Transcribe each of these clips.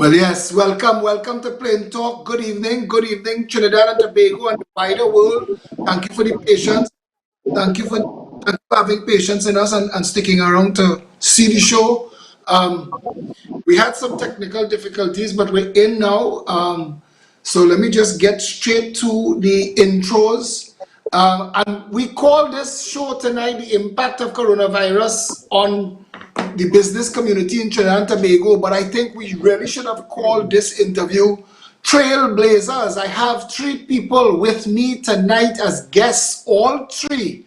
Well, yes, welcome to Plain Talk. Good evening, Trinidad and Tobago and the wider world. Thank you for the patience. Thank you for having patience in us and sticking around to see the show. Um, we had some technical difficulties, but we're in now. So let me just get straight to the intros. And we call this show tonight the impact of coronavirus on the business community in Trinidad and Tobago. But I think we really should have called this interview Trailblazers. I have three people with me tonight as guests, all three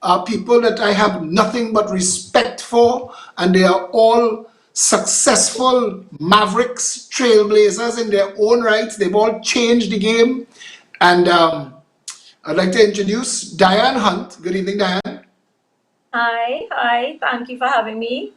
are people that I have nothing but respect for, and they are all successful mavericks, trailblazers in their own right. They've all changed the game. And I'd like to introduce Diane Hunt. Good evening, Diane. Hi, thank you for having me.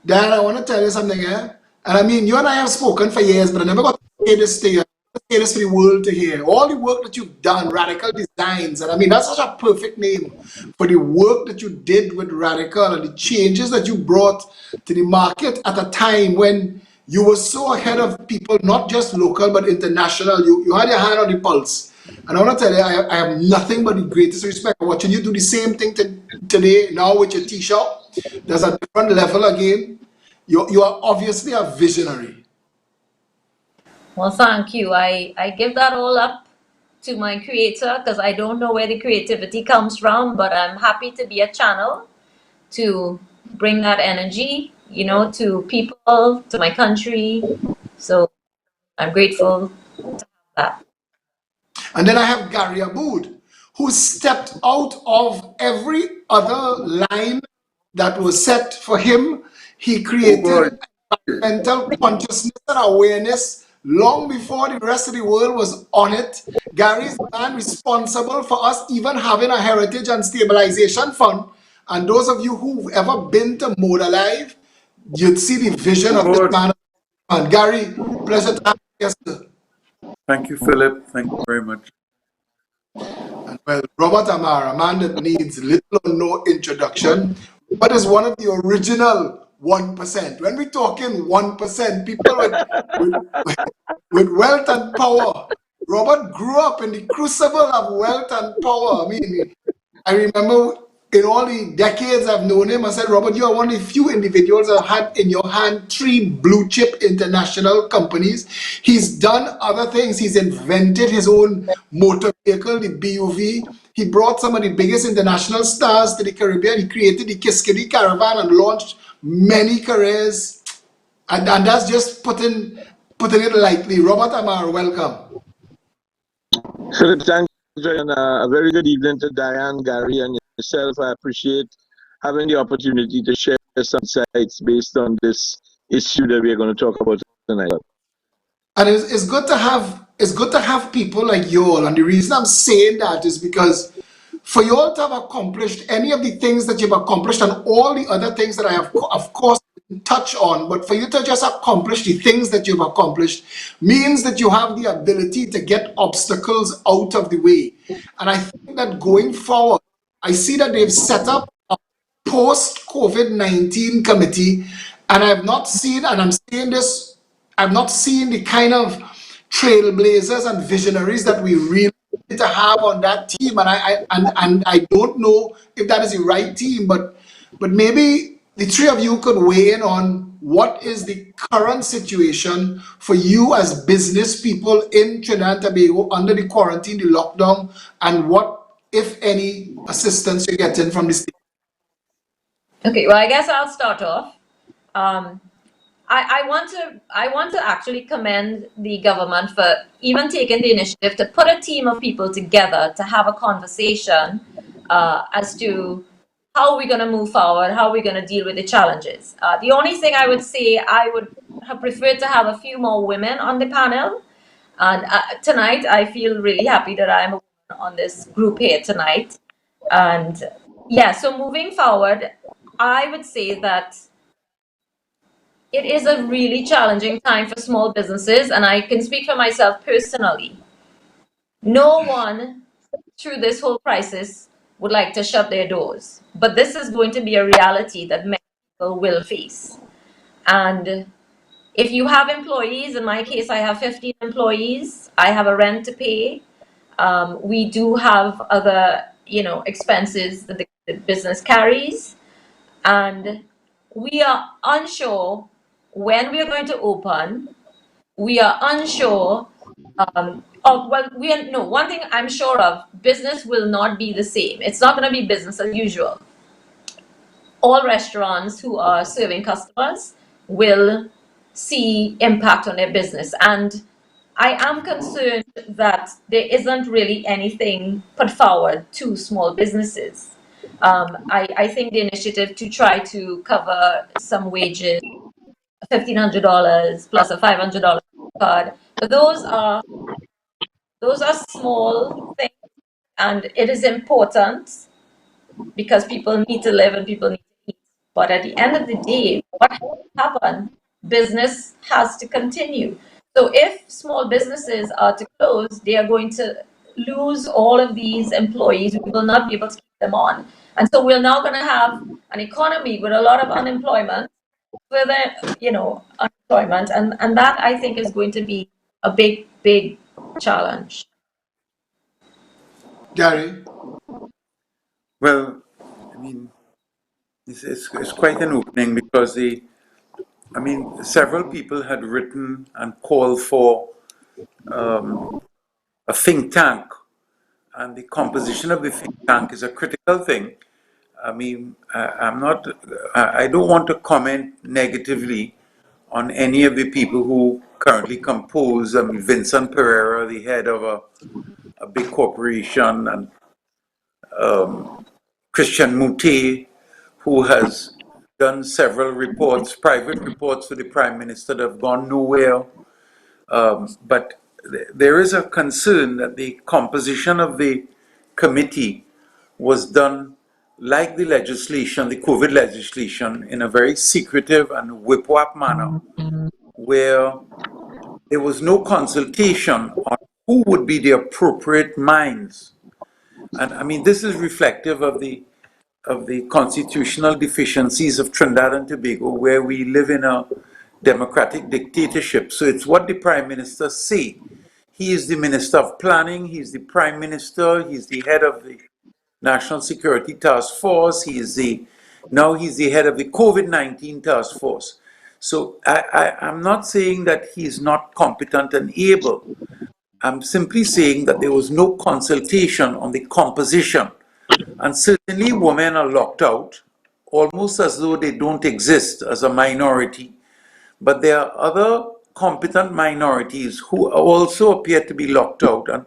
Diane, I want to tell you something here. And I mean, you and I have spoken for years, but I never got to say this to you. Say this for the world to hear. All the work that you've done, Radical Designs, and I mean, that's such a perfect name for the work that you did with Radical and the changes that you brought to the market at a time when you were so ahead of people, not just local, but international. You had your hand on the pulse. And I want to tell you, I have nothing but the greatest respect for watching you do the same thing today, now with your T-shirt. There's a different level again. You are obviously a visionary. Well, thank you. I give that all up to my creator because I don't know where the creativity comes from, but I'm happy to be a channel to bring that energy, to people, to my country. So I'm grateful to have that. And then I have Gary Aboud, who stepped out of every other line that was set for him. He created mental consciousness and awareness long before the rest of the world was on it. Gary is the man responsible for us even having a heritage and stabilization fund. And those of you who've ever been to Mode Alive, you'd see the vision of this man. And Gary, pleasure to have you. Yes, sir. Thank you, Philip. Thank you very much. And well, Robert Amar, a man that needs little or no introduction. Robert is one of the original 1%. When we're talking 1%, people with wealth and power. Robert grew up in the crucible of wealth and power. I mean, I remember in all the decades I've known him, I said, Robert, you are one of the few individuals that had in your hand three blue chip international companies. He's done other things. He's invented his own motor vehicle, the BUV. He brought some of the biggest international stars to the Caribbean. He created the Kiskadee Caravan and launched many careers. And that's just putting it lightly. Robert Amar, welcome. Philip, thanks, and a very good evening to Diane, Gary, and yourself. I appreciate having the opportunity to share some insights based on this issue that we're going to talk about tonight. And it's good to have people like you all. And the reason I'm saying that is because for you all to have accomplished any of the things that you've accomplished and all the other things that I have, of course, touch on, but for you to just accomplish the things that you've accomplished means that you have the ability to get obstacles out of the way. And I think that going forward, I see that they've set up a post-COVID-19 committee, and I've not seen, and I'm saying this, I've not seen the kind of trailblazers and visionaries that we really need to have on that team. And I don't know if that is the right team, but maybe the three of you could weigh in on what is the current situation for you as business people in Trinidad and Tobago under the quarantine, the lockdown, and what, if any, assistance you're getting from the state. Okay, well, I guess I'll start off. I want to actually commend the government for even taking the initiative to put a team of people together to have a conversation as to how we're going to move forward, how we're going to deal with the challenges. The only thing I would say, I would have preferred to have a few more women on the panel. And tonight, I feel really happy that I'm a woman on this group here tonight. And yeah, so moving forward, I would say that it is a really challenging time for small businesses, and I can speak for myself personally. No one through this whole crisis would like to shut their doors, but this is going to be a reality that many people will face. And If you have employees, in my case, I have 15 employees. I have a rent to pay. We do have other, expenses that the business carries, and we are unsure when we are going to open. We are unsure. Well, we are no. One thing I'm sure of: business will not be the same. It's not going to be business as usual. All restaurants who are serving customers will see impact on their business. And I am concerned that there isn't really anything put forward to small businesses. I think the initiative to try to cover some wages, $1,500 plus a $500 card, but those are small things, and it is important because people need to live and people need to eat. But at the end of the day, what happened? Business has to continue. So if small businesses are to close, they are going to lose all of these employees. We will not be able to keep them on. And so we're now going to have an economy with a lot of unemployment, further, unemployment. And that I think is going to be a big, big challenge. Gary? Well, I mean, it's quite an opening because several people had written and called for a think tank, and the composition of the think tank is a critical thing. I don't want to comment negatively on any of the people who currently compose. Vincent Pereira, the head of a big corporation, and Christian Moutet, who has done several reports, private reports for the Prime Minister that have gone nowhere. But there is a concern that the composition of the committee was done like the legislation, the COVID legislation, in a very secretive and whip-wap manner, where there was no consultation on who would be the appropriate minds. And this is reflective of the constitutional deficiencies of Trinidad and Tobago, where we live in a democratic dictatorship. So it's what the Prime Minister say. He is the Minister of Planning, he's the Prime Minister, he's the head of the National Security Task Force, now he's the head of the COVID-19 Task Force. So I'm not saying that he's not competent and able. I'm simply saying that there was no consultation on the composition. And certainly women are locked out, almost as though they don't exist as a minority. But there are other competent minorities who also appear to be locked out. And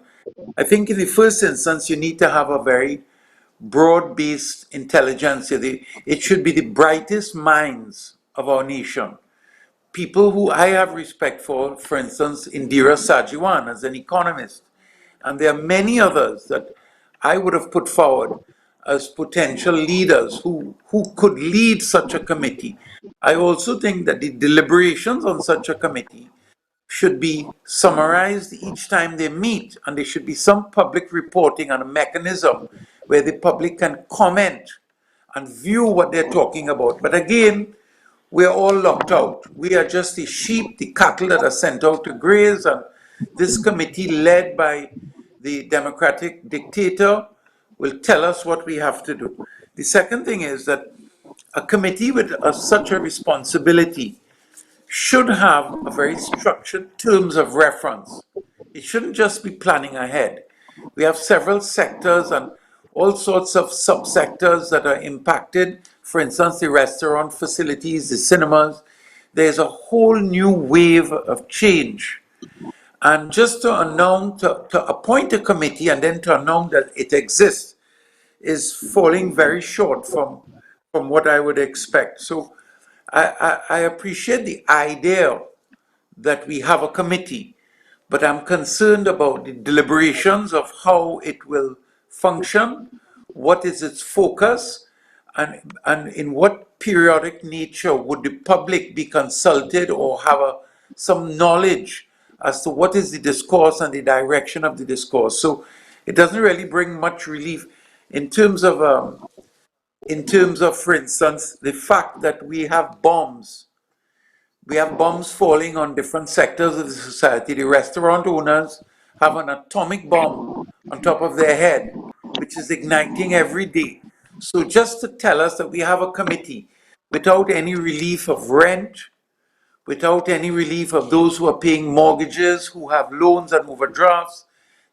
I think in the first instance, you need to have a very broad-based intelligence. It should be the brightest minds of our nation. People who I have respect for instance, Indira Sajiwan as an economist. And there are many others that I would have put forward as potential leaders who could lead such a committee. I also think that the deliberations on such a committee should be summarized each time they meet, and there should be some public reporting and a mechanism where the public can comment and view what they're talking about. But again, we're all locked out. We are just the sheep, the cattle that are sent out to graze, and this committee led by the democratic dictator will tell us what we have to do. The second thing is that a committee with such a responsibility should have a very structured terms of reference. It shouldn't just be planning ahead. We have several sectors and all sorts of subsectors that are impacted. For instance, the restaurant facilities, the cinemas. There's a whole new wave of change. And just to appoint a committee and then to announce that it exists is falling very short from what I would expect. So I appreciate the idea that we have a committee, but I'm concerned about the deliberations of how it will function, what is its focus, and in what periodic nature would the public be consulted or have some knowledge as to what is the discourse and the direction of the discourse. So it doesn't really bring much relief in terms of, for instance, the fact that we have bombs We have bombs falling on different sectors of the society. The restaurant owners have an atomic bomb on top of their head, which is igniting every day. So just to tell us that we have a committee without any relief of rent, without any relief of those who are paying mortgages, who have loans and overdrafts.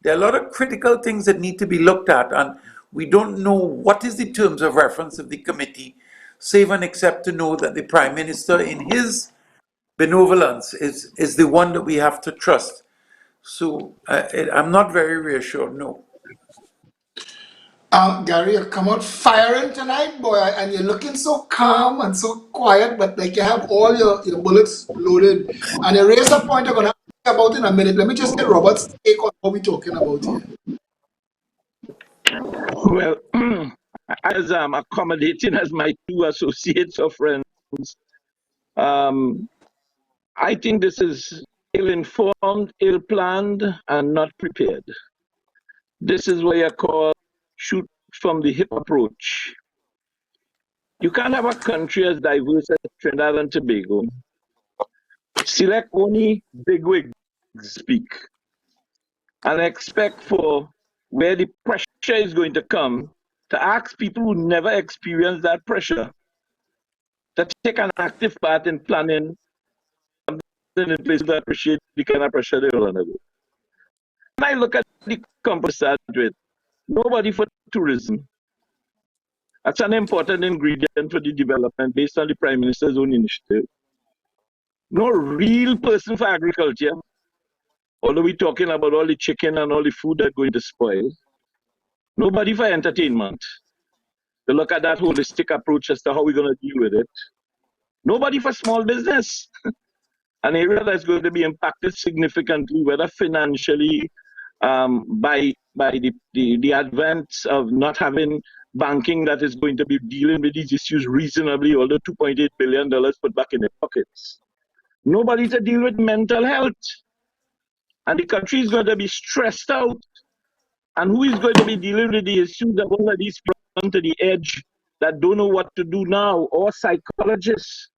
There are a lot of critical things that need to be looked at, and we don't know what is the terms of reference of the committee, save and except to know that the Prime Minister, in his benevolence, is the one that we have to trust. So I'm not very reassured, no. Gary, you come out firing tonight, boy, and you're looking so calm and so quiet, but like you have all your bullets loaded. And you raise a point I'm going to ask you about in a minute. Let me just get Robert's take on what we're talking about here. Well, as accommodating as my two associates or friends, um, I think this is ill-informed, ill-planned, and not prepared. This is what you call shoot from the hip approach. You can't have a country as diverse as Trinidad and Tobago select only bigwigs speak and expect for where the pressure is going to come to ask people who never experienced that pressure to take an active part in planning something in place to appreciate the kind of pressure they're under. When I look at the composite with nobody for tourism. That's an important ingredient for the development based on the Prime Minister's own initiative. No real person for agriculture, although we're talking about all the chicken and all the food that's going to spoil. Nobody for entertainment. To look at that holistic approach as to how we're going to deal with it. Nobody for small business. An area that's going to be impacted significantly, whether financially, by the advent of not having banking that is going to be dealing with these issues reasonably, although $2.8 billion put back in their pockets. Nobody to deal with mental health. And the country is going to be stressed out. And who is going to be dealing with the issues of all of these people to the edge that don't know what to do now, or psychologists?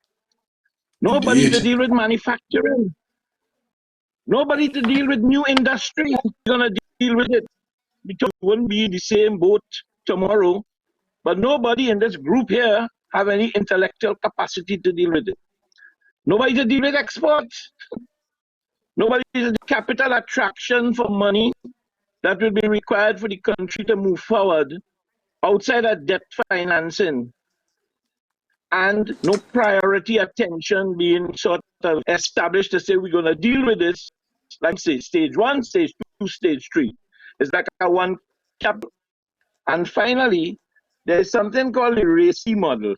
Nobody to Indeed. deal with manufacturing. Nobody to deal with new industry. Who's going to deal with it? Because it wouldn't be the same boat tomorrow. But nobody in this group here have any intellectual capacity to deal with it. Nobody to deal with exports. Nobody is the capital attraction for money that will be required for the country to move forward outside of debt financing, and no priority attention being sort of established to say we're going to deal with this, like say stage 1, stage 2, stage 3. It's like a one cap. And finally, there's something called the RACI model,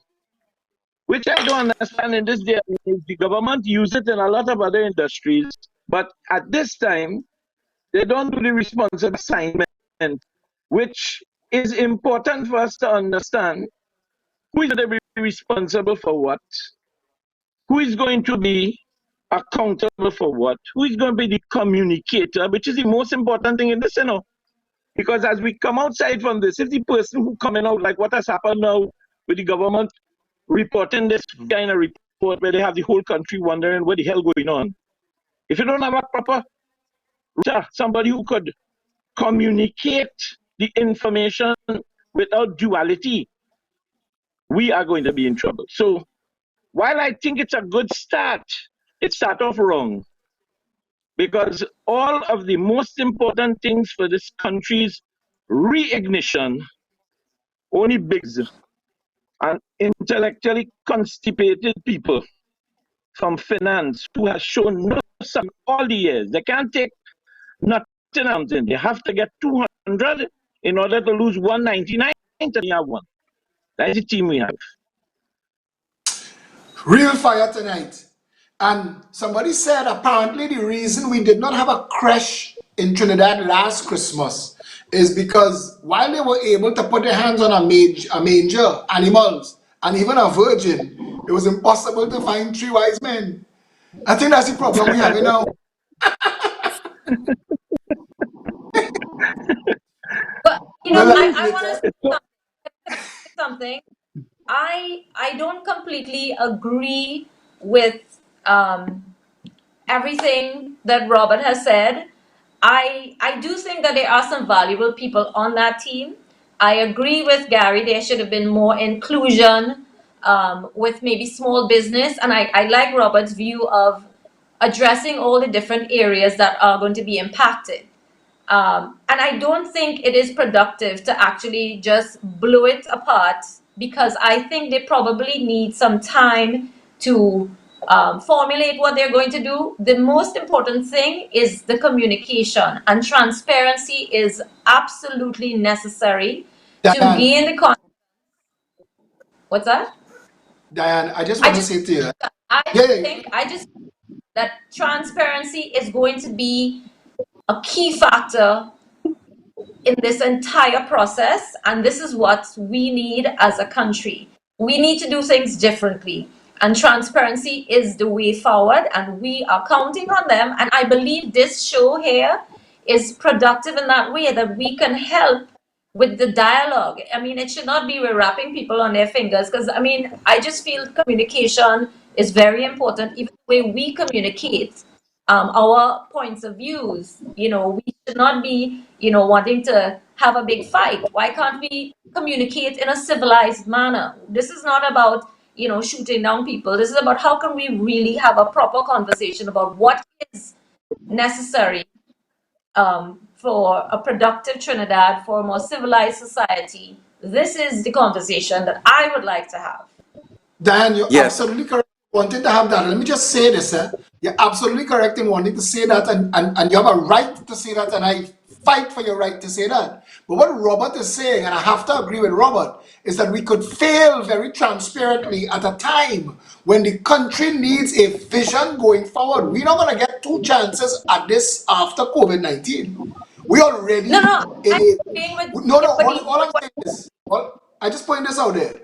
which I don't understand in this day and age. The government uses it in a lot of other industries, but at this time, they don't do the responsible assignment, which is important for us to understand who is going to be responsible for what, who is going to be accountable for what, who is going to be the communicator, which is the most important thing in this, because as we come outside from this, if the person who coming out, like what has happened now with the government reporting this kind of report where they have the whole country wondering what the hell going on, if you don't have a proper somebody who could communicate the information without duality, we are going to be in trouble. So while I think it's a good start, it started off wrong. Because all of the most important things for this country's reignition only bigs and intellectually constipated people from finance who has shown no sign all the years. They can't take nothing out. They have to get 200 in order to lose 199 to have one. That's the team we have. Real fire tonight. And somebody said apparently the reason we did not have a crash in Trinidad last Christmas is because while they were able to put their hands on a manger, animals, and even a virgin, it was impossible to find three wise men. I think that's the problem we have now. But We'll laugh I want to later. say something. I don't completely agree with um, everything that Robert has said. I do think that there are some valuable people on that team. I agree with Gary. There should have been more inclusion with maybe small business, and I like Robert's view of addressing all the different areas that are going to be impacted. And I don't think it is productive to actually just blow it apart, because I think they probably need some time to formulate what they're going to do. The most important thing is the communication, and transparency is absolutely necessary to Diane, gain the what's that? Diane, I just I want to just say to you, I yeah, just think I just that transparency is going to be a key factor in this entire process, and this is what we need as a country. We need to do things differently, and transparency is the way forward, and we are counting on them. And I believe this show here is productive in that way, that we can help with the dialogue. I mean, it should not be we're wrapping people on their fingers, because I mean, I just feel communication is very important. Even the way we communicate our points of views, we should not be, wanting to have a big fight. Why can't we communicate in a civilized manner? This is not about, shooting down people. This is about how can we really have a proper conversation about what is necessary for a productive Trinidad, for a more civilized society. This is the conversation that I would like to have. Diane, you're Yes. absolutely correct in wanting to have that. Let me just say this, you're absolutely correct in wanting to say that, and you have a right to say that, and I fight for your right to say that. But what Robert is saying, and I have to agree with Robert, is that we could fail very transparently at a time when the country needs a vision going forward. We're not going to get two chances at this after COVID-19. We No, already no, in I'm a agreeing with no, no. everybody. All I'm saying is, I just point this out there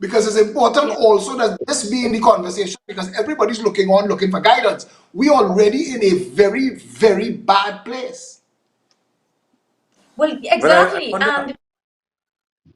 because it's important Yeah. also that this be in the conversation, because everybody's looking for guidance. We already in a very, very bad place. Well, But I exactly. wonder, And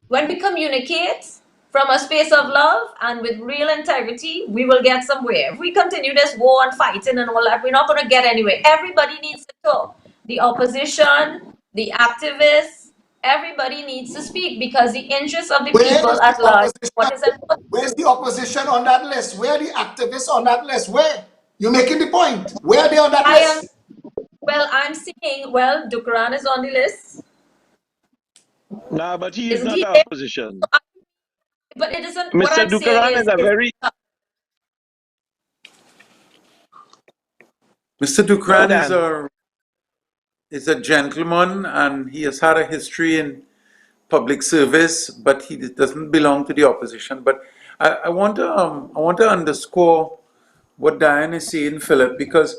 when we communicate from a space of love and with real integrity, we will get somewhere. If we continue this war and fighting and all that, we're not going to get anywhere. Everybody needs to talk. The opposition, the activists, everybody needs to speak, because the interests of the Where is people the at large, what opposition? is important. Where's the opposition on that list? Where are the activists on that list? Where? You're making the point. Where are they on that I am, list? well, I'm seeing, well, Dukran is on the list. Nah, but he is Isn't not he the there? opposition. But it isn't, what Mr. I'm saying Dukaran is a is very Mr. go ahead, Dukran is Dan. a gentleman, and he has had a history in public service, but he doesn't belong to the opposition. But I want to underscore what Diane is saying, Philip, because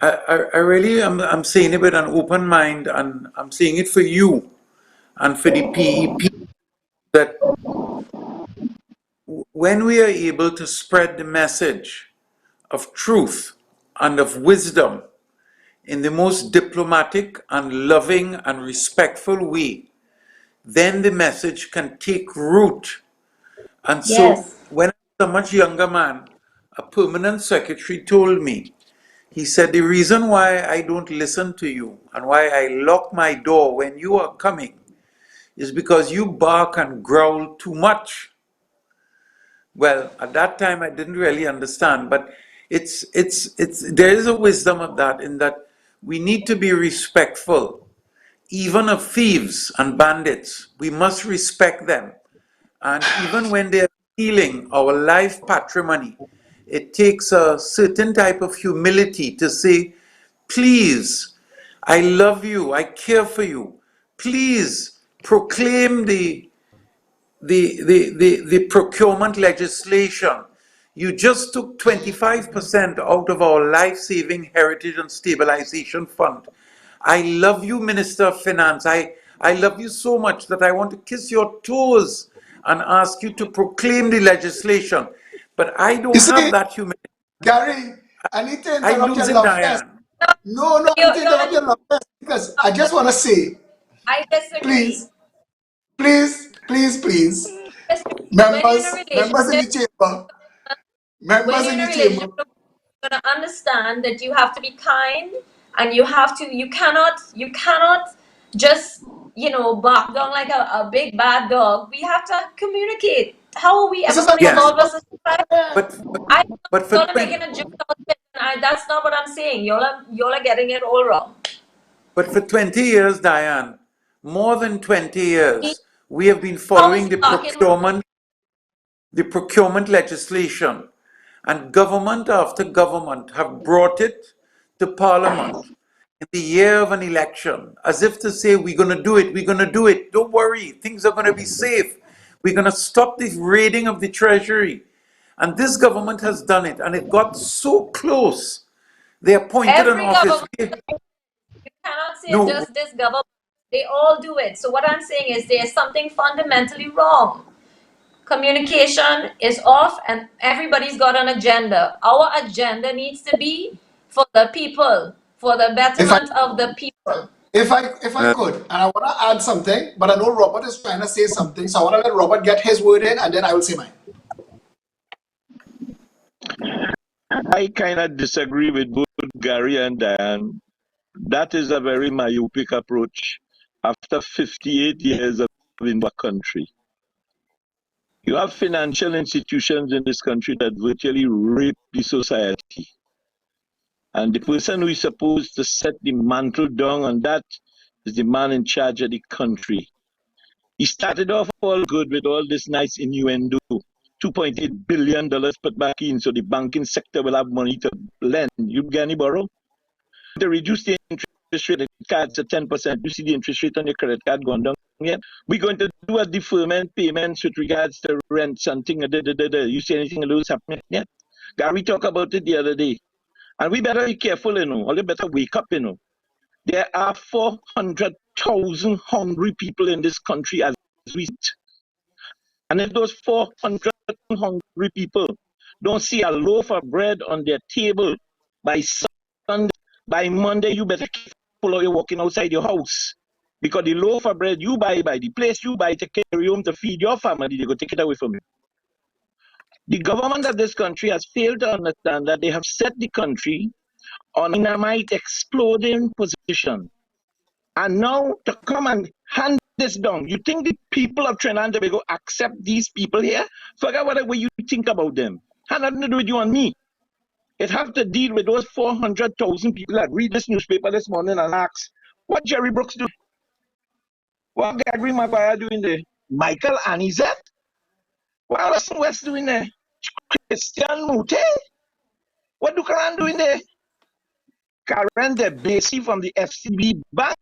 I really I'm saying it with an open mind, and I'm saying it for you and for the PEP, that when we are able to spread the message of truth and of wisdom in the most diplomatic and loving and respectful way, then the message can take root. And so yes. when I was a much younger man, a permanent secretary told me, he said, the reason why I don't listen to you and why I lock my door when you are coming is because you bark and growl too much. Well, at that time I didn't really understand, but there is a wisdom of that, in that we need to be respectful, even of thieves and bandits. We must respect them. And even when they're stealing our life patrimony, it takes a certain type of humility to say, please, I love you, I care for you. Please proclaim the procurement legislation. You just took 25% out of our life-saving heritage and stabilization fund. I love you, Minister of Finance. I love you so much that I want to kiss your toes and ask you to proclaim the legislation. But I You don't have see, that humility. Gary, I need to I interrupt lose your it, love fest. Diane. No, no, I need to You're interrupt in your love fest because I just want to say, I disagree. please, please, When you're in a members in relationship, the chamber, when members you're in in a the relationship chamber, gonna understand that you have to be kind, and you cannot just, bark down like a big bad dog. We have to communicate. How are we This ever is a gonna Yes, evolve question. as a society? but I but for y'all are 20, making a joke out of it, and that's not what I'm saying. Y'all are getting it all wrong. but for 20 years, Diane, more than 20 years, we have been How is following barking? the procurement legislation, and government after government have brought it to Parliament in the year of an election, as if to say, we're going to do it, we're going to do it. Don't worry, things are going to be safe. We're going to stop the raiding of the Treasury. And this government has done it, and it got so close. They appointed an Every office. government, you cannot say No, just this government. They all do it. So what I'm saying is there's something fundamentally wrong. Communication is off, and everybody's got an agenda. Our agenda needs to be for the people, for the If I betterment of the people. if I uh, could, and I want to add something, but I know Robert is trying to say something, so I want to let Robert get his word in, and then I will say mine. I kind of disagree with both Gary and Diane. That is a very myopic approach. After 58 years of in the country, you have financial institutions in this country that virtually rape the society. And the person who is supposed to set the mantle down on that is the man in charge of the country. He started off all good with all this nice innuendo. $2.8 billion put back in so the banking sector will have money to lend. You get any borrow? To reduce the interest rate of cards to 10%. You see the interest rate on your credit card going down yet? We're going to do a deferment payments with regards to rent, something. You see anything of those happening yet? Gary talked about it the other day. And we better be careful, or we better wake up, There are 400,000 hungry people in this country as we speak. And if those 400 hungry people don't see a loaf of bread on their table by Sunday, by Monday, you better careful how you're walking outside your house. Because the loaf of bread you buy by the place you buy to carry home to feed your family, they go take it away from you. The government of this country has failed to understand that they have set the country on a dynamite exploding position. And now to come and hand this down, you think the people of Trinidad and Tobago accept these people here? Forget whatever you think about them. Had nothing to do with you and me. It have to deal with those 400,000 people that read this newspaper this morning and ask, what Jerry Brooks do? What Gary Maguire doing there? Michael Anizet? What Alison West doing there? Christian Mute? What Dukaran doing there? Karen de Basie from the FCB Bank?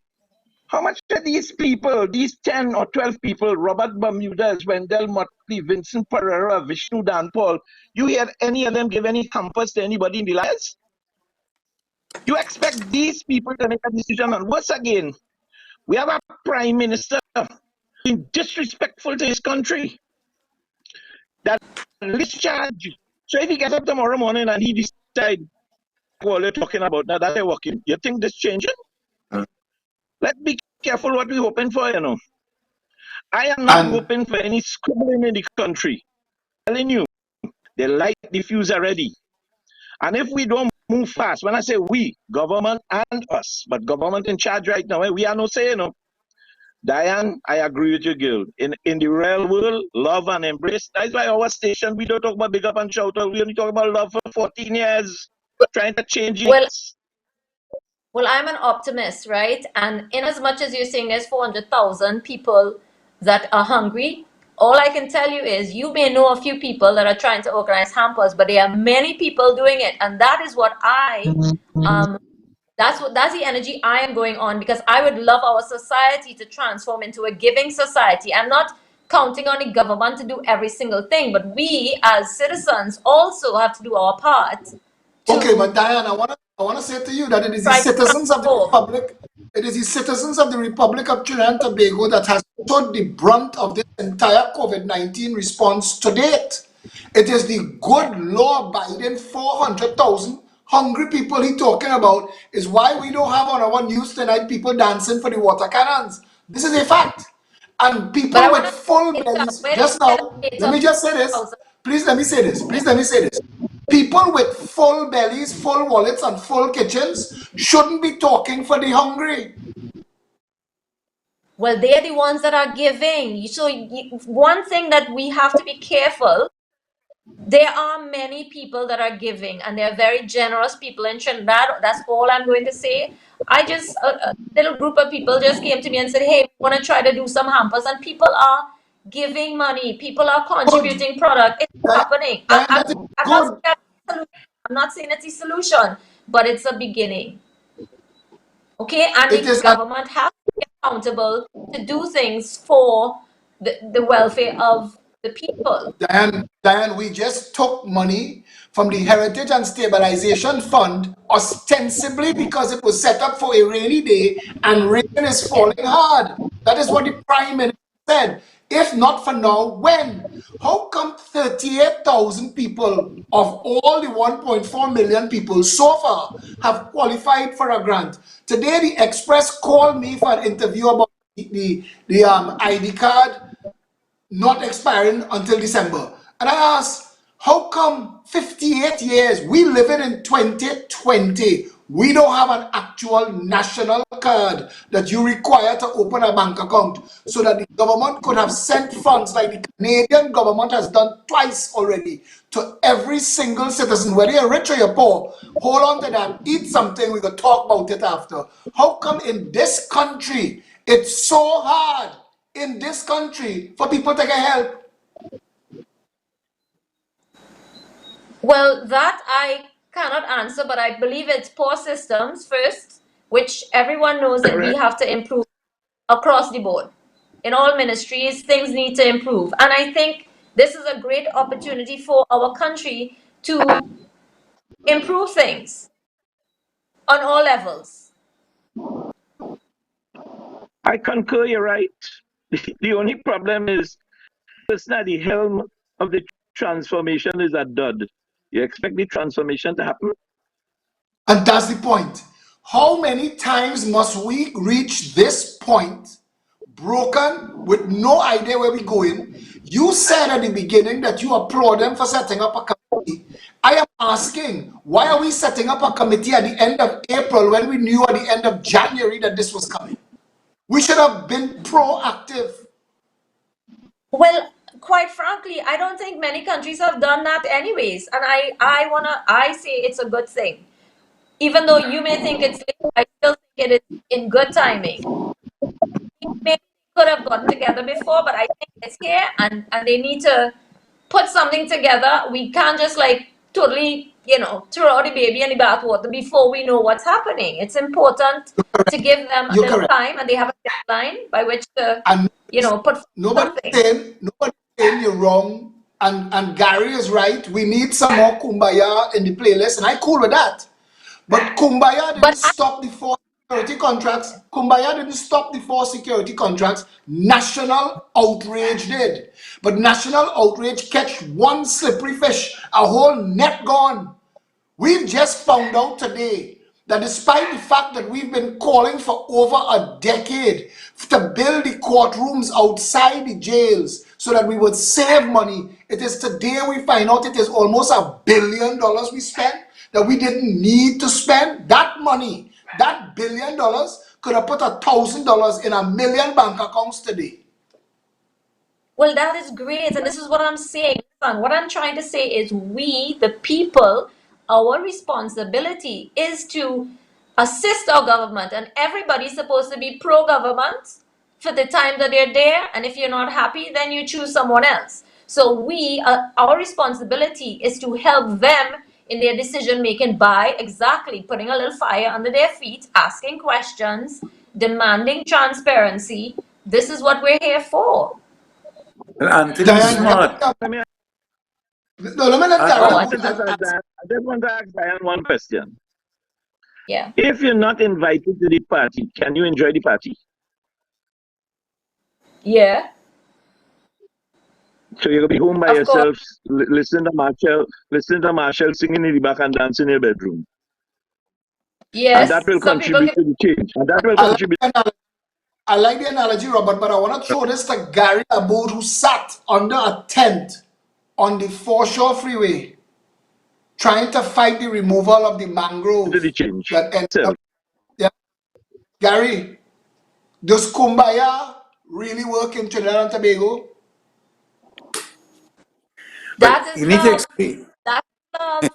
How much are these people, these 10 or 12 people, Robert Bermudez, Wendell Motley, Vincent Pereira, Vishnu Danpal, you hear any of them give any compass to anybody in the lives? You expect these people to make a decision, and once again, we have a prime minister being disrespectful to his country, that discharge. So if he gets up tomorrow morning and he decides what you're talking about, now that they're working, you think this changing? Let's be careful what we're hoping for, I am not And hoping for any scribbling in the country. I'm telling you, the light diffuse already. And if we don't move fast, when I say we, government and us, but government in charge right now, we are no say, Diane, I agree with you, girl. In the real world, love and embrace. That's why our station, we don't talk about big up and shout out. We only talk about love for 14 years, trying to change Well, it. well, I'm an optimist, right? And in as much as you're saying there's 400,000 people that are hungry, all I can tell you is you may know a few people that are trying to organize hampers, but there are many people doing it, and that is what um that's the energy I am going on, because I would love our society to transform into a giving society. I'm not counting on the government to do every single thing, but we as citizens also have to do our part okay, to but Diane, I want to say to you that it is the try to citizens of the transform. Republic, it is the citizens of the Republic of Trinidad and Tobago that has stood the brunt of this entire COVID-19 response to date. It is the Yeah. good law-abiding 400,000 hungry people he talking about is why we don't have on our news tonight people dancing for the water cannons. This is a fact. And But people I with want to full data. bellies, Where did just you get now, the let data? me just say this. 400,000. Please let me say this. Please let me say this. People with full bellies, full wallets, and full kitchens shouldn't be talking for the hungry. Well, they're the ones that are giving. So one thing that we have to be careful, there are many people that are giving, and they're very generous people in Trinidad. That's all I'm going to say. A little group of people just came to me and said, hey, we want to try to do some hampers, and people are giving money. People are Good. contributing product. It's happening. Diane, that is I'm not saying good. I'm not saying it's a solution, but it's a beginning. Okay, and It the is. government has to be accountable to do things for the welfare of the people. Diane, we just took money from the Heritage and Stabilization Fund ostensibly because it was set up for a rainy day and rain is Yeah. falling hard. That is what the Prime Minister said. If not for now, when? How come 38,000 people of all the 1.4 million people so far have qualified for a grant? Today, the Express called me for an interview about the ID card not expiring until December. And I asked, how come 58 years, we live in 2020, we don't have an actual national card that you require to open a bank account so that the government could have sent funds like the Canadian government has done twice already to every single citizen, whether you're rich or you're poor. Hold on to that, eat something, we could talk about it after. How come in this country it's so hard in this country for people to get help? Well, that I cannot answer, but I believe it's poor systems first, which everyone knows that we Correct. have to improve across the board. In all ministries, things need to improve. And I think this is a great opportunity for our country to improve things on all levels. I concur, you're right. The only problem is the person at the helm of the transformation is a dud. You expect the transformation to happen? And that's the point. How many times must we reach this point, broken, with no idea where we're going? You said at the beginning that you applaud them for setting up a committee. I am asking, why are we setting up a committee at the end of April when we knew at the end of January that this was coming? We should have been proactive. Well, quite frankly, I don't think many countries have done that anyways. And I say it's a good thing. Even though you may think it's late, I still think it is in good timing. Maybe they could have gotten together before, but I think it's here, and they need to put something together. We can't just like totally, throw out the baby in the bathwater before we know what's happening. It's important to give them a You're little correct. time, and they have a deadline by which to, And put something. nobody's saying you're wrong. And Gary is right. We need some more kumbaya in the playlist, and I cool with that. But Kumbaya didn't But stop the four security contracts. Kumbaya didn't stop the four security contracts. National outrage did. But national outrage catch one slippery fish, a whole net gone. We've just found out today that despite the fact that we've been calling for over a decade to build the courtrooms outside the jails so that we would save money, it is today we find out it is almost $1 billion we spent that we didn't need to spend. That money, that $1 billion, could have put $1,000 in a million bank accounts today. well, that is great. And this is what I'm saying. Listen, what I'm trying to say is we, the people, our responsibility is to assist our government. And everybody's supposed to be pro-government for the time that they're there. And if you're not happy, then you choose someone else. So our responsibility is to help them in their decision making by exactly putting a little fire under their feet, asking questions, demanding transparency. This is what we're here for. Well, Anthony's Diane, smart. Let me, no, let me let I Darren Oh, want to just ask Diane, I just want to ask Diane one question. yeah. If you're not invited to the party, can you enjoy the party? Yeah, So you'll be home by of course. yourself, listen to Marshall singing in the back and dancing in your bedroom. And that Yes, will some people contribute can. to the change. And that will I like contribute. the analogy. I like the analogy, Robert, but I want to throw this to Gary Aboud, who sat under a tent on the foreshore freeway. trying to fight the removal of the to mangrove the change that ended itself. up. Yeah. Gary, does Kumbaya really work in Trinidad and Tobago? Well, That is you need to love. explain. That's love.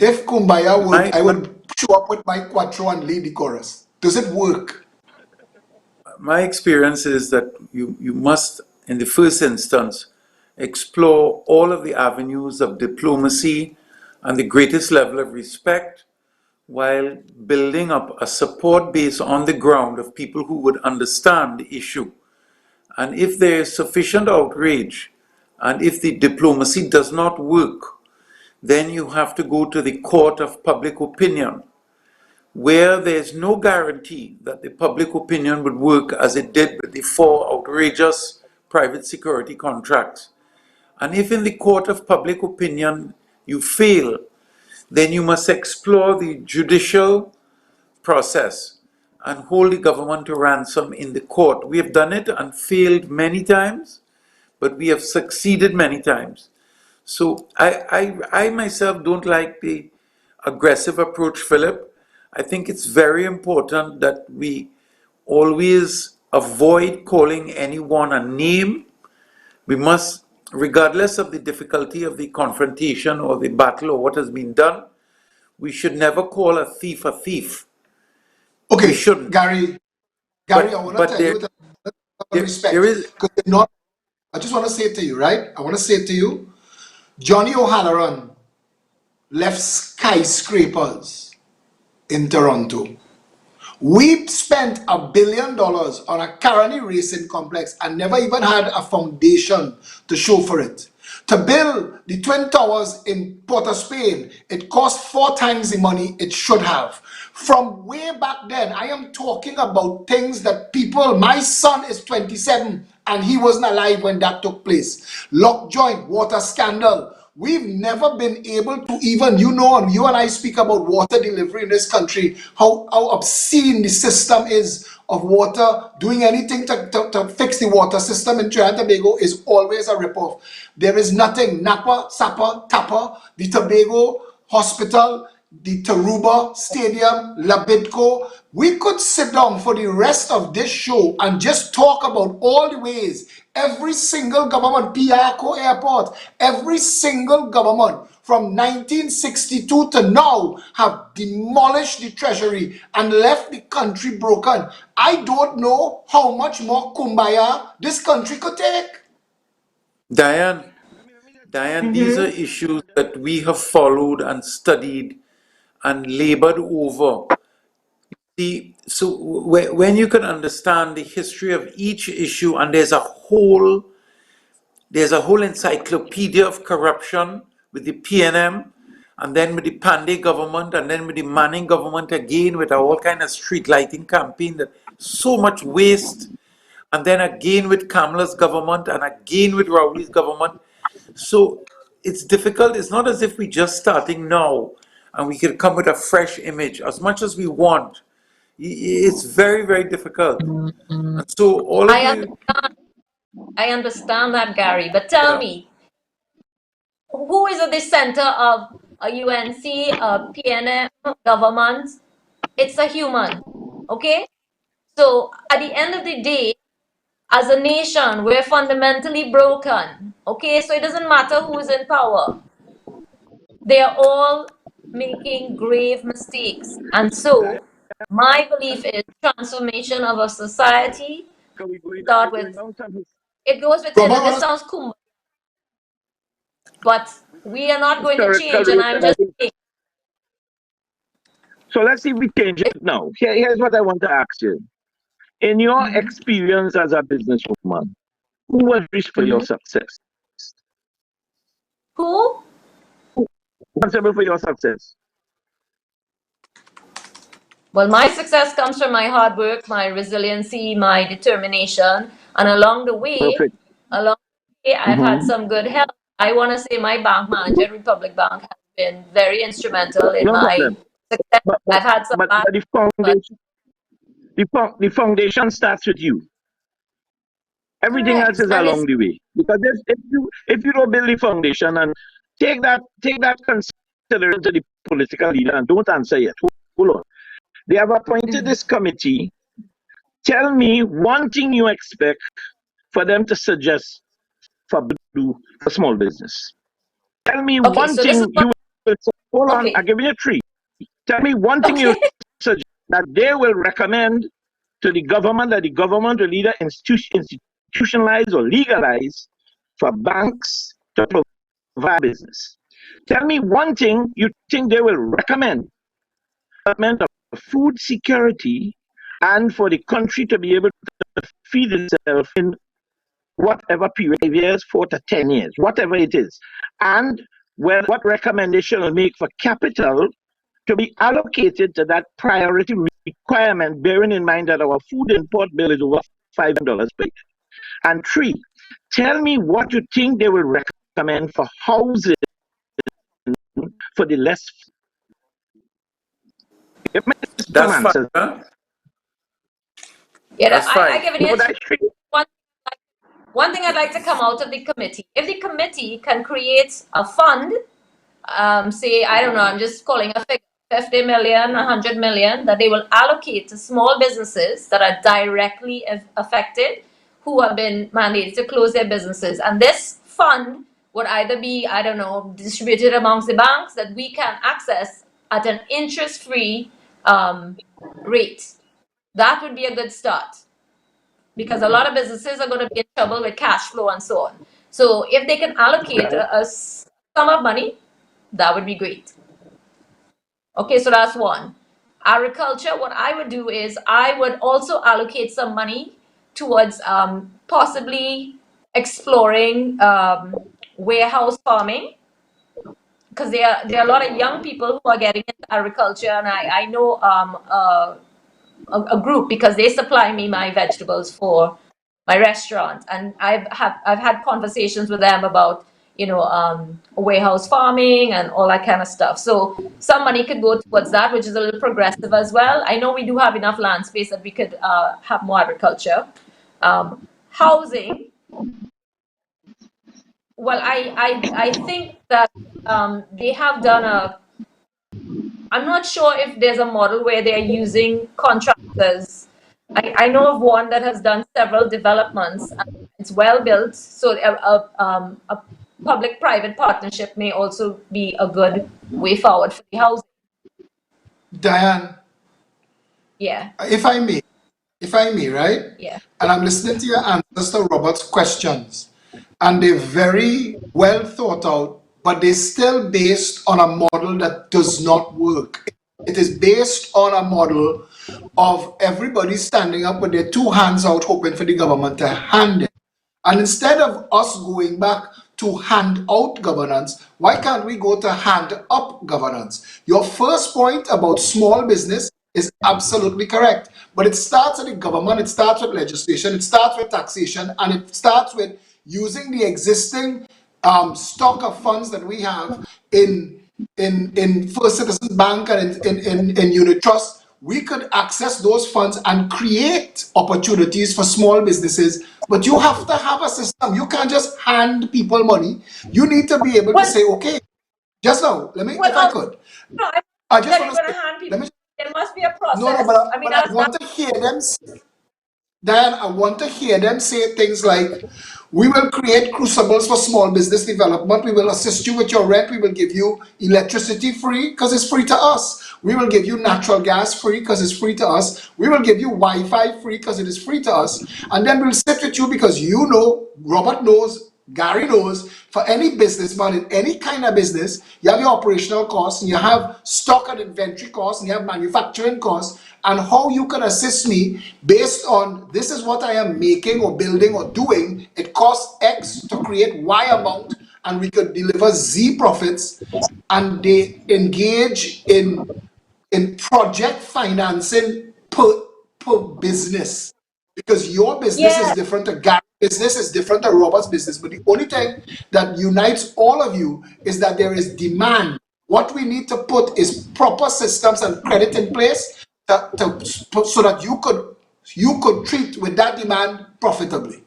If Kumbaya worked, My, I my would show up with my quattro and lead the chorus. Does it work? my experience is that you must, in the first instance, explore all of the avenues of diplomacy and the greatest level of respect while building up a support base on the ground of people who would understand the issue. And if there is sufficient outrage, and if the diplomacy does not work, then you have to go to the court of public opinion, where there's no guarantee that the public opinion would work as it did with the four outrageous private security contracts. And if in the court of public opinion you fail, then you must explore the judicial process and hold the government to ransom in the court. We have done it and failed many times, but we have succeeded many times. So I myself don't like the aggressive approach, Philip. I think it's very important that we always avoid calling anyone a name. We must, regardless of the difficulty of the confrontation or the battle or what has been done, we should never call a thief a thief. We Okay, shouldn't. Gary, I want to But tell you with a lot of there respect, is. because you're not, I just want to say it to you, right? I want to say it to you. Johnny O'Halloran left skyscrapers in Toronto. We spent $1 billion on a Caroni racing complex and never even had a foundation to show for it. To build the Twin Towers in Port of Spain, it cost 4 times the money it should have. From way back then, I am talking about things that people, my son is 27 and he wasn't alive when that took place. Lock joint, water scandal. We've never been able to even, and you and I speak about water delivery in this country, how obscene the system is of water. Doing anything to fix the water system in Trinidad and Tobago is always a ripoff. There is nothing. Napa, Sapa, Tapa, the Tobago Hospital, the Taruba Stadium, Labitco. We could sit down for the rest of this show and just talk about all the ways every single government, Piarco Airport, every single government from 1962 to now have demolished the treasury and left the country broken. I don't know how much more kumbaya this country could take. Diane, these are Mm-hmm. issues that we have followed and studied and labored over. So when you can understand the history of each issue, and there's a whole encyclopedia of corruption with the PNM, and then with the Pandey government, and then with the Manning government again, with all kind of street lighting campaign, that so much waste, and then again with Kamala's government, and again with Rowley's government. So it's difficult. It's not as if we're just starting now and we can come with a fresh image as much as we want. It's very, very difficult. And so all of I the, understand. I understand that, Gary. But tell yeah, me, who is at the center of a UNC, a PNM government? It's a human. Okay? So at the end of the day, as a nation, we're fundamentally broken. Okay? So it doesn't matter who is in power. They are all making grave mistakes. And so my belief is transformation of a society We're start going with down some it goes within, and this Robert, sounds cool, but we are not going to historical change. And roots, I'm and I just think saying, so. Let's see if we change it now. Here's what I want to ask you. In your mhm, experience as a businesswoman, who was responsible for your mhm. success? Who? Responsible for your success? Well, my success comes from my hard work, my resiliency, my determination, and Perfect. along the way, I've had Mm-hmm. some good help. I want to say my bank manager at Republic Bank has been very instrumental in No my problem. success. But but I've had some but, bad, but the but foundation the foundation starts with you. Everything else Correct. is And along it's the way. Because if you don't build the foundation and take that consideration to the political leader and don't answer yet. Hold on. They have appointed Mhm. this committee. Tell me one thing you expect for them to suggest for do for small business. Tell me Okay, one so this is thing what, you will say. Hold on, I'll okay. give you three. Tell me one thing you Okay. suggest that they will recommend to the government that the government will either institutionalize or legalize for banks to provide business. Tell me one thing you think they will recommend development of food security and for the country to be able to feed itself in whatever period, 5 years, 4 to 10 years, whatever it is. And what recommendation will make for capital to be allocated to that priority requirement, bearing in mind that our food import bill is over $5 per year. And three, tell me what you think they will recommend for housing for the less. Give me some That's fine, answers. huh? Yeah, That's I fine. given No, you that's three. one one thing I'd like to come out of the committee. If the committee can create a fund, say, I don't know, I'm just calling a figure, 50 million, 100 million, that they will allocate to small businesses that are directly affected, who have been mandated to close their businesses. And this fund would either be, I don't know, distributed amongst the banks that we can access at an interest-free rate. That would be a good start, because a lot of businesses are going to be in trouble with cash flow and so on. So if they can allocate a sum of money, that would be great. Okay, so that's one. Agriculture, what I would do is I would also allocate some money towards possibly exploring warehouse farming, because there are a lot of young people who are getting into agriculture, and I know a group, because they supply me my vegetables for my restaurant, and I've had conversations with them about warehouse farming and all that kind of stuff. So some money could go towards that, which is a little progressive as well. I know we do have enough land space that we could have more agriculture. Housing, well, I think that they have done a, I'm not sure if there's a model where they're using contractors. I know of one that has done several developments. And it's well built, so a public-private partnership may also be a good way forward for the housing. Diane, Yeah, if I may, right? yeah. And I'm listening to your answers to Robert's questions, and they're very well thought out, but they're still based on a model that does not work. It is based on a model of everybody standing up with their two hands out, hoping for the government to hand it. And instead of us going back to hand out governance, why can't we go to hand up governance? Your first point about small business is absolutely correct. But it starts with the government, it starts with legislation, it starts with taxation, and it starts with using the existing stock of funds that we have in First Citizens Bank and in Unit Trust. We could access those funds and create opportunities for small businesses. But you have to have a system. You can't just hand people money. You need to be able to Well, say, okay, just now, let me, well, if I could, no, I I just that want you're to going to say, hand let people. me, There must be a no, process. but, I mean, but I that's want to hear them then I want to hear them say things like, we will create crucibles for small business development. We will assist you with your rent. We will give you electricity free because it's free to us. We will give you natural gas free because it's free to us. We will give you Wi-Fi free because it is free to us. And then we'll sit with you because you know, Robert knows, Gary knows, for any businessman in any kind of business, you have your operational costs, and you have stock and inventory costs, and you have manufacturing costs, and how you can assist me based on this is what I am making or building or doing. It costs X to create Y amount, and we could deliver Z profits, and they engage in project financing per business, because your business is yeah. different to Gary's business, is different to Robert's business. But the only thing that unites all of you is that there is demand. What we need to put is proper systems and credit in place so that you could treat with that demand profitably.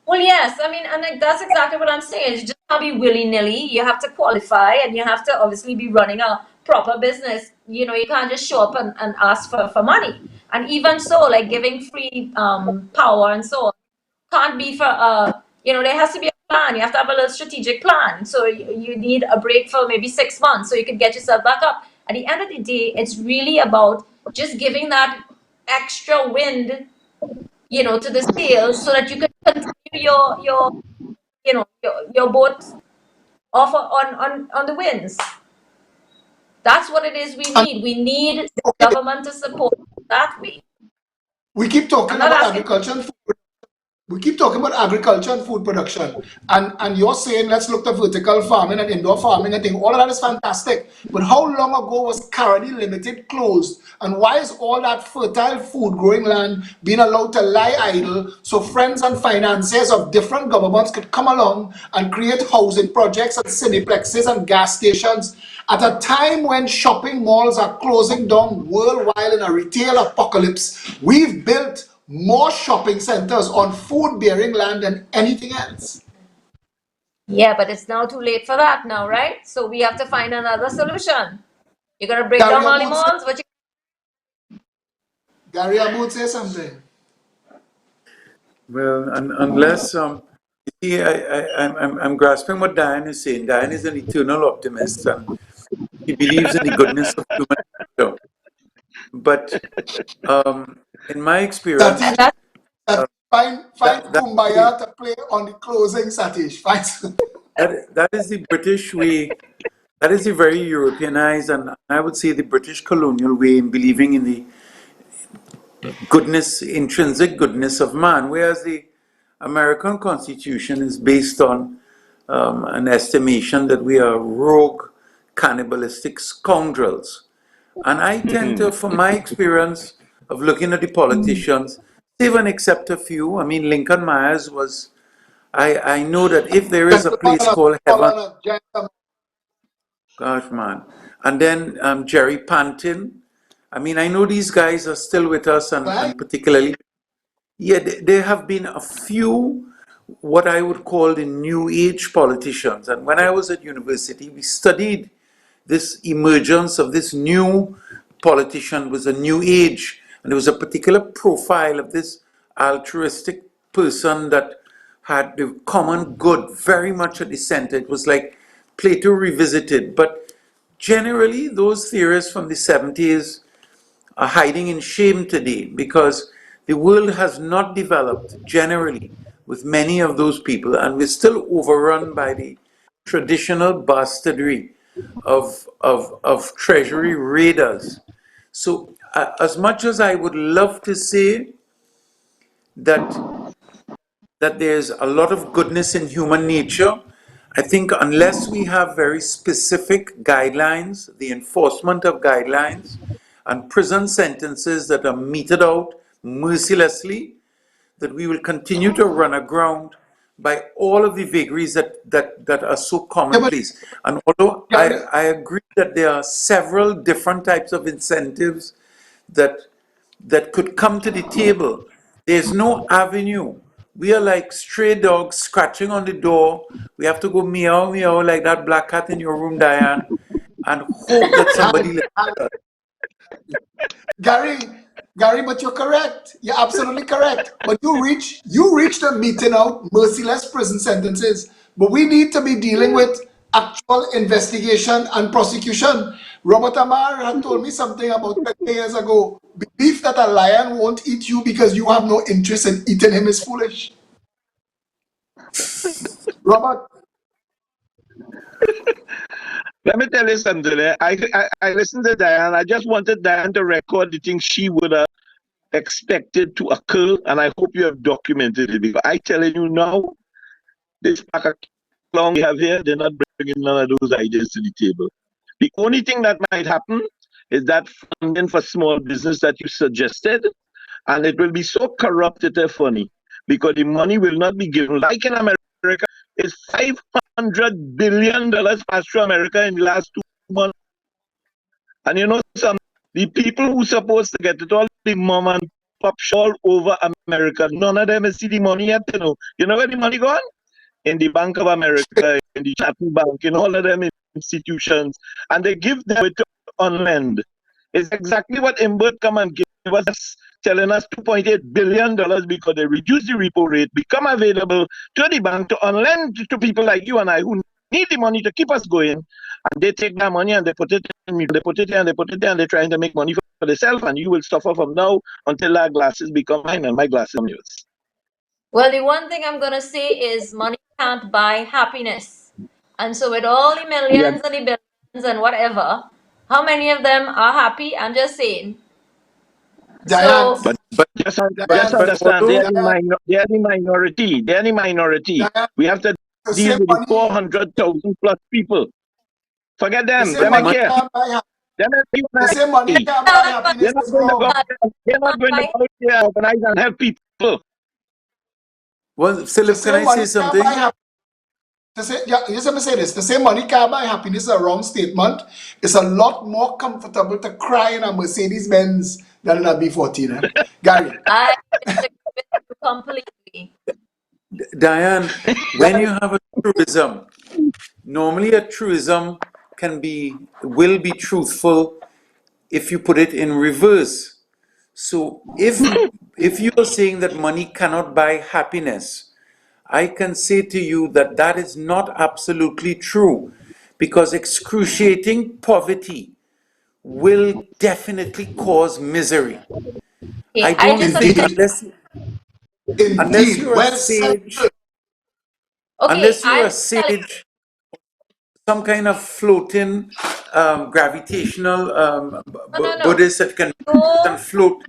Well, yes, I mean, and like, that's exactly what I'm saying. You just can't be willy-nilly. You have to qualify, and you have to obviously be running a proper business. You know, you can't just show up and ask for money. And even so, like giving free power and so on can't be for there has to be a plan. You have to have a little strategic plan. So you need a break for maybe 6 months so you can get yourself back up. At the end of the day, it's really about just giving that extra wind, to the sails so that you can continue your boat off on the winds. That's what it is we And need. We need the okay, government to support that way. we keep I'm talking not about asking. agriculture and food. We keep talking about agriculture and food production, and you're saying let's look at vertical farming and indoor farming and thing. All of that is fantastic. But how long ago was Caroni Limited closed? And why is all that fertile food growing land being allowed to lie idle so friends and financiers of different governments could come along and create housing projects and cineplexes and gas stations at a time when shopping malls are closing down worldwide in a retail apocalypse? We've built more shopping centers on food bearing land than anything else. Yeah, but it's now too late for that now, right? So we have to find another solution. You're gonna break Gary down all the Aboud say, malls, but Gary Aboud say something. Well, unless you see, I'm grasping what Diane is saying. Diane is an eternal optimist, and he believes in the goodness of human nature. But in my experience, Satish, that Satish find that that is the Kumbaya to play on the closing, Satish. Find that is the British way. That is the very Europeanized, and I would say the British colonial way in believing in the goodness, intrinsic goodness of man, whereas the American Constitution is based on an estimation that we are rogue, cannibalistic scoundrels. And I tend to, from my experience of looking at the politicians, save and except a few, I mean, Lincoln Myers was, I know that if there is a gentleman place and called heaven, a gentleman. gosh, man. And then Jerry Pantin. I mean, I know these guys are still with us, and Right? particularly, yeah, there have been a few what I would call the new age politicians. And when I was at university, we studied this emergence of this new politician was a new age. And there was a particular profile of this altruistic person that had the common good very much at the center. It was like Plato revisited. But generally, those theorists from the 70s are hiding in shame today because the world has not developed generally with many of those people, and we're still overrun by the traditional bastardry of treasury raiders. So, as much as I would love to say that there's a lot of goodness in human nature, I think unless we have very specific guidelines, the enforcement of guidelines, and prison sentences that are meted out mercilessly, that we will continue to run aground by all of the vagaries that are so Yeah, but commonplace. And although Gary, I agree that there are several different types of incentives that could come to the table, there's no avenue. We are like stray dogs scratching on the door. We have to go meow meow like that black cat in your room, Diane, and hope that somebody hi, listens hi. to us. Gary, Gary, but you're correct. You're absolutely correct. But you reached a meeting out merciless prison sentences. But we need to be dealing with actual investigation and prosecution. Robert Amar had told me something about 20 years ago. Belief that a lion won't eat you because you have no interest in eating him is foolish. Robert, Let me tell you something. I listened to Diane. I just wanted Diane to record the things she would have expected to occur, and I hope you have documented it. Because I telling you now, this pack of clown we have here, they're not bringing none of those ideas to the table. The only thing that might happen is that funding for small business that you suggested, and it will be so corrupt that they're funny because the money will not be given. Like in America, it's $500 billion passed through America in the last 2 months. And you know some the people who supposed to get it, all the mom and pop all over America. None of them see the money yet, you know. You know where the money gone? In the Bank of America, in the Chatty Bank, in all of them institutions, and they give them it on lend. It's exactly what Imbert come and give us, telling us $2.8 billion because they reduce the repo rate, become available to the bank to on lend to people like you and I who need the money to keep us going. And they take that money and they put it in, they put it there and they put it there and they're trying to make money for themselves. And you will suffer from now until our glasses become mine and my glasses become yours. Well, the one thing I'm gonna say is money can't buy happiness. And so with all the Yeah, millions and the billions and whatever, how many of them are happy? I'm just saying. Diane, So but But Diane, just understand, although they are the minority. They are the minority. Diane, We have to the deal same with the money, 400,000 plus people. Forget the them. same Them I money money, care. can't buy Them I the same money care. can't buy that money happiness is wrong. They're not going to buy go out there and organize and help people. well, The Philip, can same I say money can't buy something? happiness. Yeah, just let me say this. The same money can't buy happiness is a wrong statement. It's a lot more comfortable to cry in a Mercedes Benz than in a B14. Gary, I disagree with you completely. Diane, when Gary, you have a truism, normally a truism will be truthful if you put it in reverse. So if you are saying that money cannot buy happiness, I can say to you that that is not absolutely true, because excruciating poverty will definitely cause misery. Okay, I I don't just think indeed, unless indeed, you're a well said. sage, okay, unless you're I'm a telling sage, some kind of floating gravitational you, no, no, no. Buddhist that can Go float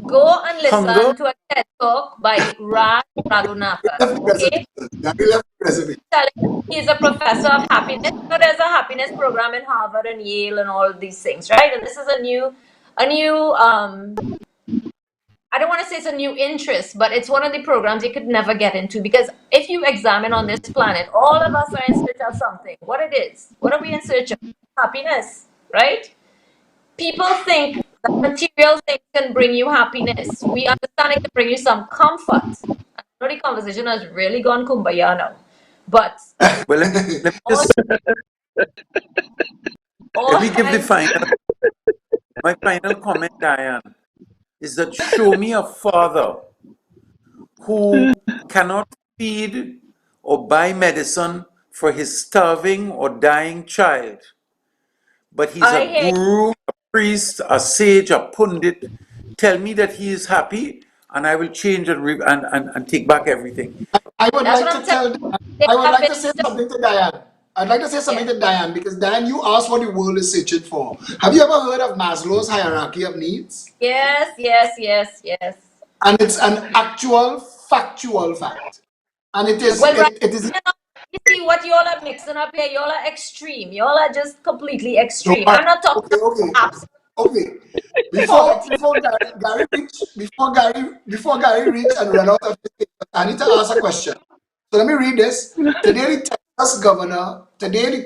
go and hunger. listen to a TED talk by Raj Raghunathan. Left the Okay? reservation. Gary left the reservation. Telling he's a professor of happiness. You know, there's a happiness program in Harvard and Yale and all these things, right? And this is a new I don't want to say it's a new interest, but it's one of the programs you could never get into, because if you examine on this planet, all of us are in search of something. What it is? What are we in search of? Happiness, right? People think that material things can bring you happiness. We understand it can bring you some comfort. I know the conversation has really gone kumbaya now, but Well, let me all, just let all me give the I'm saying, my final comment, Diane, is that show me a father who cannot feed or buy medicine for his starving or dying child, but he's I a hear guru, a priest, a sage, a pundit. Tell me that he is happy, and I will change and take back everything. I would that's like what to I'm telling tell, you. There I would have like been to say something to Diane. I'd like to say something yeah. to Diane because Diane, you asked what the world is searching for. Have you ever heard of Maslow's hierarchy of needs? Yes, yes, yes, yes. And it's an actual factual fact. And it is Well, right. it is You know, you see what y'all are mixing up here. Y'all are extreme. Y'all are just completely no extreme. I'm not talking okay, about okay, absolute okay. Before poverty. before Gary reach and run out of his paper, I need to ask a question. So let me read this. Today the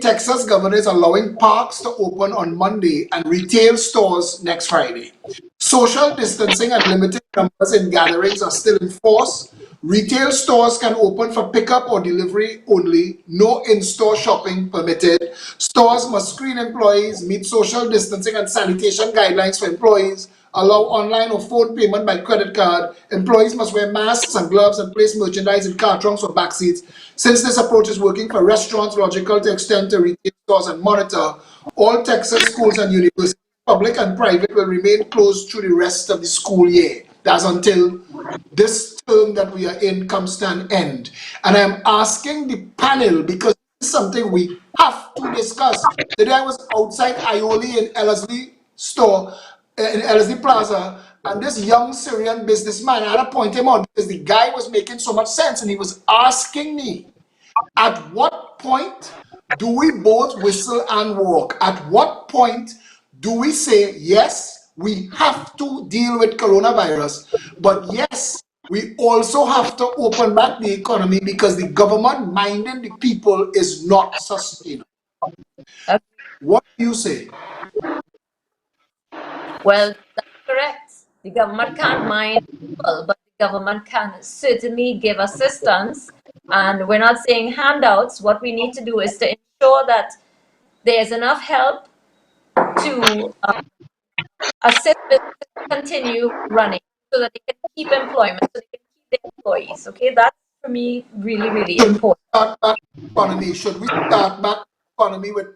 Texas governor is allowing parks to open on Monday and retail stores next Friday. Social distancing and limited numbers in gatherings are still in force. Retail stores can open for pickup or delivery only. No in-store shopping permitted. Stores must screen employees, meet social distancing and sanitation guidelines for employees, allow online or phone payment by credit card. Employees must wear masks and gloves and place merchandise in car trunks or back seats. Since this approach is working for restaurants, logical to extend to retail stores and monitor. All Texas schools and universities, public and private, will remain closed through the rest of the school year. That's until this term that we are in comes to an end. And I'm asking the panel because this is something we have to discuss. Today I was outside Ioli in Ellerslie store, in Ellerslie Plaza, and this young Syrian businessman, I had to point him out because the guy was making so much sense and he was asking me, at what point do we both whistle and walk? At what point do we say, yes, we have to deal with coronavirus, but yes, we also have to open back the economy because the government minding the people is not sustainable? Okay. What do you say? Well, that's correct. The government can't mind people, but the government can certainly give assistance. And we're not saying handouts. What we need to do is to ensure that there's enough help to assist businesses to continue running so that they can keep employment, so they can keep their employees. Okay, that's for me really, really Should we important. start back the economy? Should we start back the economy with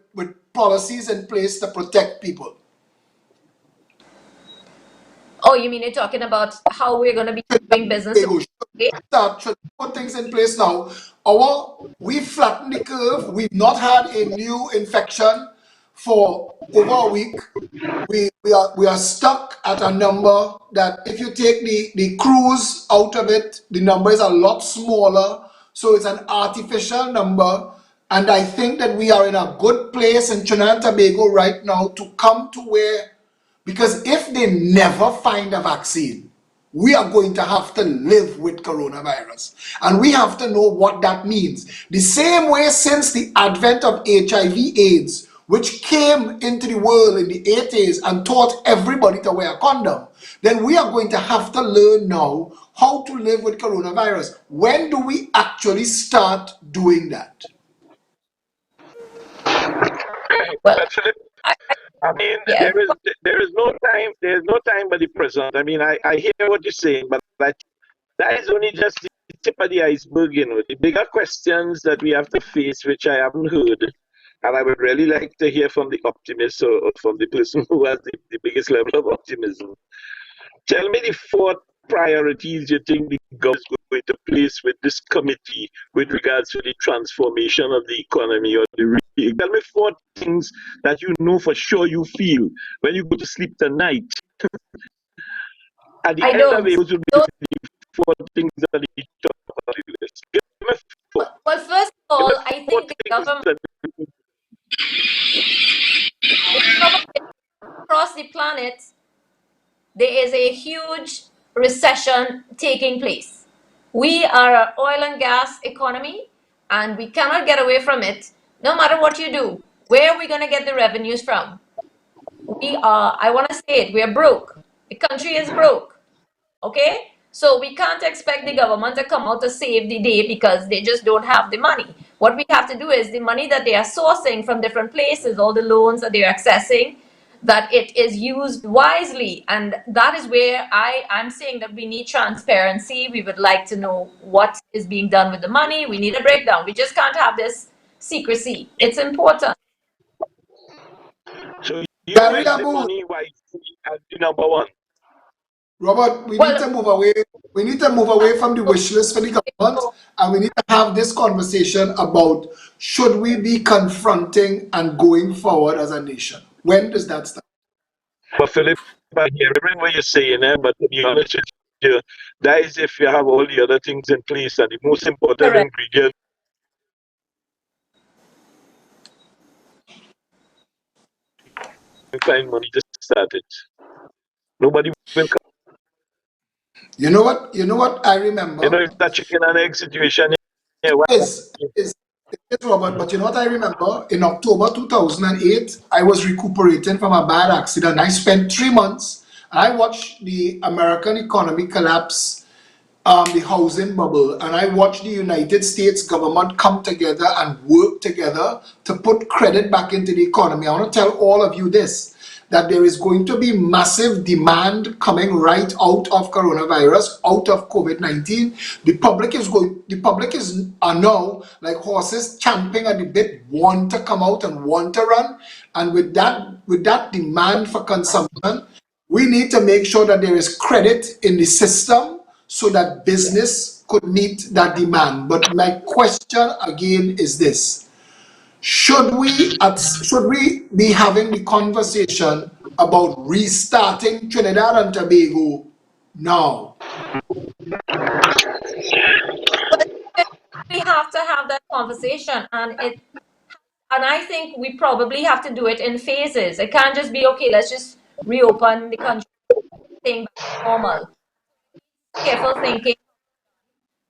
policies in place to protect people? Oh, you mean you're talking about how we're going to be doing business? Should Okay. should we put things in place now? We've flattened the curve. We've not had a new infection for over a week. We are stuck at a number that if you take the cruise out of it, the number is a lot smaller. So it's an artificial number. And I think that we are in a good place in Trinidad and Tobago right now to come to where, because if they never find a vaccine, we are going to have to live with coronavirus. And we have to know what that means. The same way since the advent of HIV/AIDS, which came into the world in the 80s and taught everybody to wear a condom, then we are going to have to learn now how to live with coronavirus. When do we actually start doing that? Well, But Philip, I, I, I mean, yes. there is no time. There is no time but the present. I mean, I hear what you're saying, but that is only just the tip of the iceberg. You know, the bigger questions that we have to face, which I haven't heard, and I would really like to hear from the optimist or from the person who has the biggest level of optimism. Tell me the four priorities you think the government is going to place with this committee with regards to the transformation of the economy or the tell me four things that you know for sure you feel when you go to sleep tonight. At the I end of don't. it, those will be Those, the four things that you talk about the list. Give me four. well, first of Give me all, I four think things that the government across the planet, there is a huge recession taking place. We are an oil and gas economy, and we cannot get away from it no matter what you do. Where are we going to get the revenues from? We are, I want to say it, we are broke. The country is broke. Okay? So we can't expect the government to come out to save the day because they just don't have the money. What we have to do is the money that they are sourcing from different places, all the loans that they're accessing, that it is used wisely. And that is where I'm saying that we need transparency. We would like to know what is being done with the money. We need a breakdown. We just can't have this secrecy. It's important. so you Gary like the Abu, money wisely as the number one. Robert, we need Well, to move away. We need to move away from the wish list for the government, and we need to have this conversation about should we be confronting and going forward as a nation. When does that start? But Philip, I hear everything what you're saying, but to be honest with you, that is if you have all the other things in place, and the most important correct. ingredient is find money to start it. Nobody will come. You know what? You know what I You know, remember it's that chicken and egg situation. Yeah, what is Robert. But you know what I remember? In October 2008, I was recuperating from a bad accident. I spent 3 months. I watched the American economy collapse, the housing bubble, and I watched the United States government come together and work together to put credit back into the economy. I want to tell all of you this, that there is going to be massive demand coming right out of coronavirus, out of COVID-19. The public are now like horses champing at the bit, want to come out and want to run. And with that demand for consumption, we need to make sure that there is credit in the system so that business could meet that demand. But my question again is this: should we be having the conversation about restarting Trinidad and Tobago now? But we have to have that conversation, and I think we probably have to do it in phases. It can't just be okay, let's just reopen the country, thing back to normal. Careful thinking.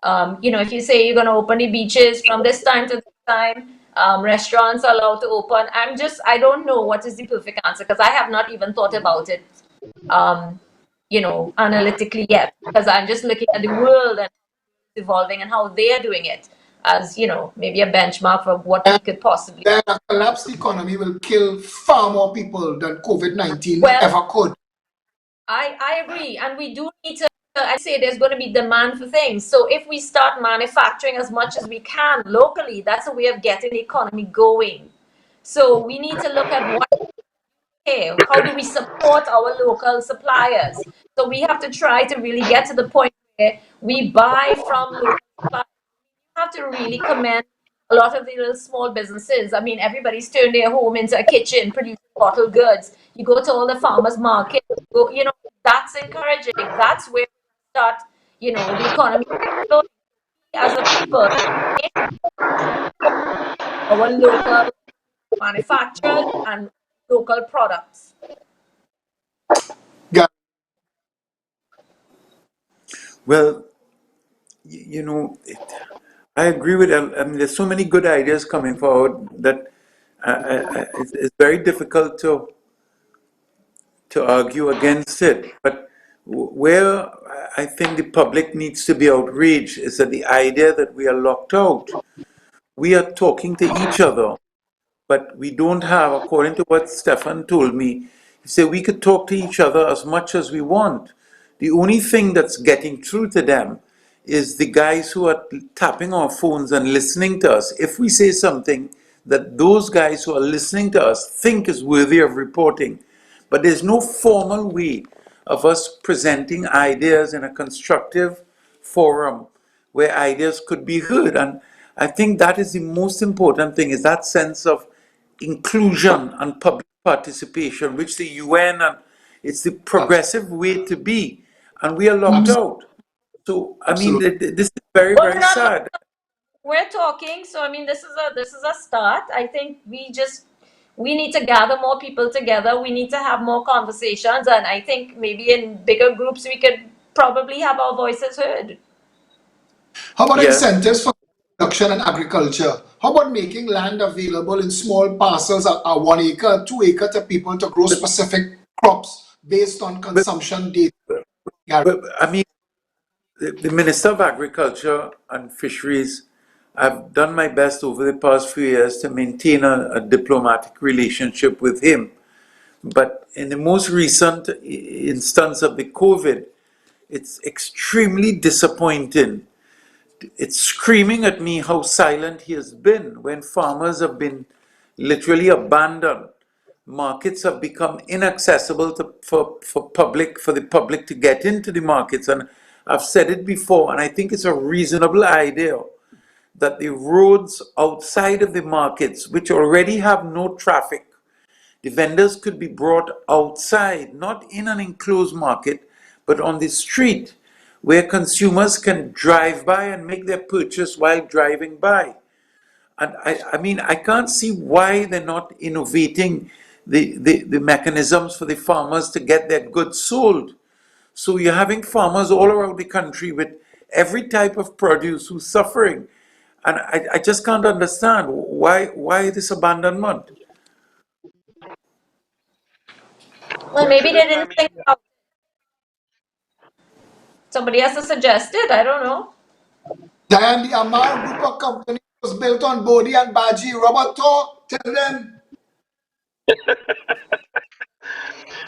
If you say you're going to open the beaches from this time to this time, restaurants are allowed to open. I don't know what is the perfect answer because I have not even thought about it. Um, analytically yet, because I'm just looking at the world and evolving and how they are doing it as, maybe a benchmark for what we could possibly. Then a collapsed economy will kill far more people than COVID-19 Well, ever could. I agree. And we do need to, I say there's going to be demand for things. So if we start manufacturing as much as we can locally, that's a way of getting the economy going. So we need to look at how do we support our local suppliers? So we have to try to really get to the point where we buy from local suppliers. We have to really commend a lot of the little small businesses. I mean, everybody's turned their home into a kitchen, producing bottled goods. You go to all the farmers market, that's encouraging. That's where we start, the economy flowing. As a people, our local manufacturers and local products. Ga- Well, I agree with them. I mean, there's so many good ideas coming forward that it's very difficult to argue against it. But where I think the public needs to be outraged is at the idea that we are locked out. We are talking to each other, but we don't have, according to what Stefan told me, he said we could talk to each other as much as we want. The only thing that's getting through to them is the guys who are tapping our phones and listening to us. If we say something that those guys who are listening to us think is worthy of reporting, but there's no formal way of us presenting ideas in a constructive forum where ideas could be heard. And I think that is the most important thing, is that sense of inclusion and public participation, which the UN, and it's the progressive way to be. And we are locked out. So, I mean, Absolutely. this is very, Well, very sad. we're talking, so I mean, this is a start. I think we need to gather more people together. We need to have more conversations, and I think maybe in bigger groups we could probably have our voices heard. How about Yes. incentives for production and agriculture? How about making land available in small parcels at 1 acre, 2 acre to people to grow But, specific crops based on but, consumption data? Gary? but I mean, the Minister of Agriculture and Fisheries, I've done my best over the past few years to maintain a diplomatic relationship with him. But in the most recent instance of the COVID, it's extremely disappointing. It's screaming at me how silent he has been when farmers have been literally abandoned. Markets have become inaccessible for the public to get into the markets. And I've said it before, and I think it's a reasonable idea that the roads outside of the markets, which already have no traffic, the vendors could be brought outside, not in an enclosed market, but on the street, where consumers can drive by and make their purchase while driving by. And I mean, I can't see why they're not innovating the mechanisms for the farmers to get their goods sold. So you're having farmers all around the country with every type of produce who's suffering. And I just can't understand why this abandonment. Well, Well, maybe they Philip, I didn't mean, think about somebody has to suggest it. I don't know. Diane, the Amar Group of companies was built on Bodhi and Baji. Robert talk, tell them.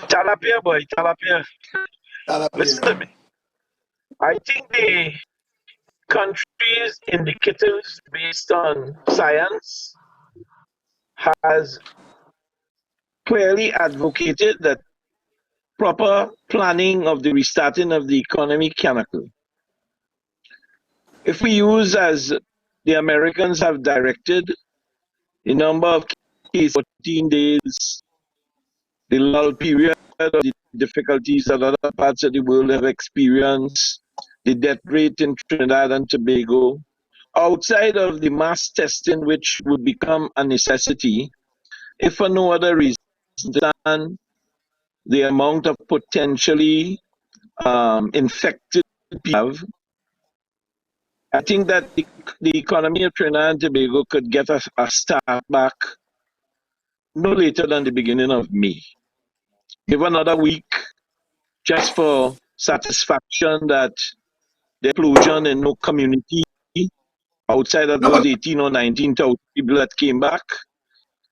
Talapia boy, Talapia. Listen to Talapia. me. I think the country's indicators based on science has clearly advocated that proper planning of the restarting of the economy can occur. If we use, as the Americans have directed, the number of cases 14 days, the lull period of the difficulties that other parts of the world have experienced, the death rate in Trinidad and Tobago, outside of the mass testing which would become a necessity, if for no other reason than the amount of potentially infected people have, I think that the economy of Trinidad and Tobago could get a start back no later than the beginning of May. Give another week, just for satisfaction that the explosion in no community outside of No, those but 18 or 19,000 people that came back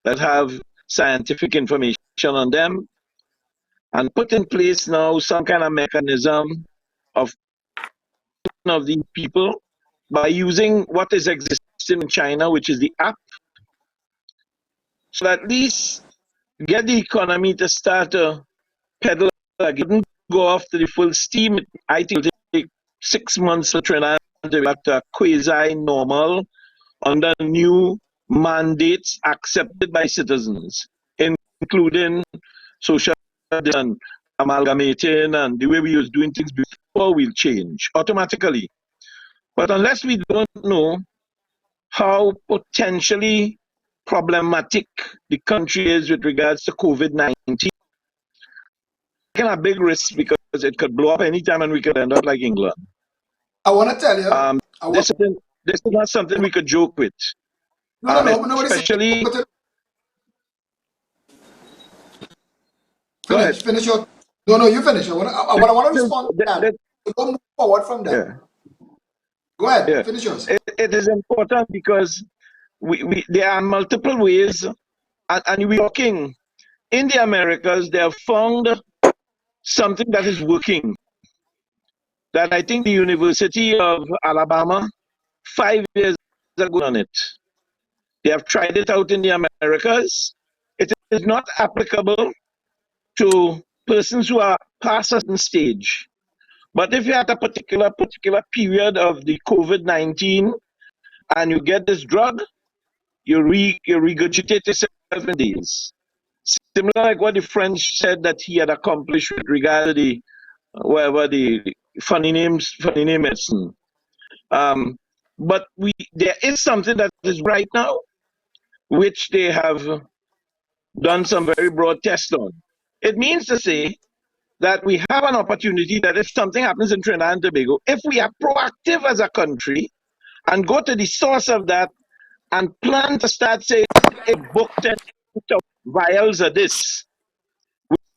that have scientific information on them, and put in place now some kind of mechanism of these people by using what is existing in China, which is the app, so at least get the economy to start to pedal again, go off to the full steam. I think it'll take 6 months for Trinidad to be back to a quasi-normal under new mandates accepted by citizens, including social and amalgamating and the way we was doing things before will change automatically. But unless we don't know how potentially problematic the country is with regards to COVID-19, taking a big risk because it could blow up anytime and we could end up like England. I want to tell you, This is not something we could joke with. no, nobody's saying Especially, but go ahead. finish your, no, you finish. I want to respond to that. Don't move forward from that. Yeah, Go ahead, yeah. finish yours. It is important because there are multiple ways, and we're talking in the Americas. They have found something that is working. That I think the University of Alabama 5 years ago on it. They have tried it out in the Americas. It is not applicable to persons who are past a certain stage. But if you're at a particular period of the COVID-19 and you get this drug, you regurgitate yourself in days. Similar like what the French said that he had accomplished with regard to the whatever the funny name medicine. But there is something that is right now, which they have done some very broad tests on. It means to say that we have an opportunity that if something happens in Trinidad and Tobago, if we are proactive as a country and go to the source of that and plan to start saying, hey, book 10 vials of this,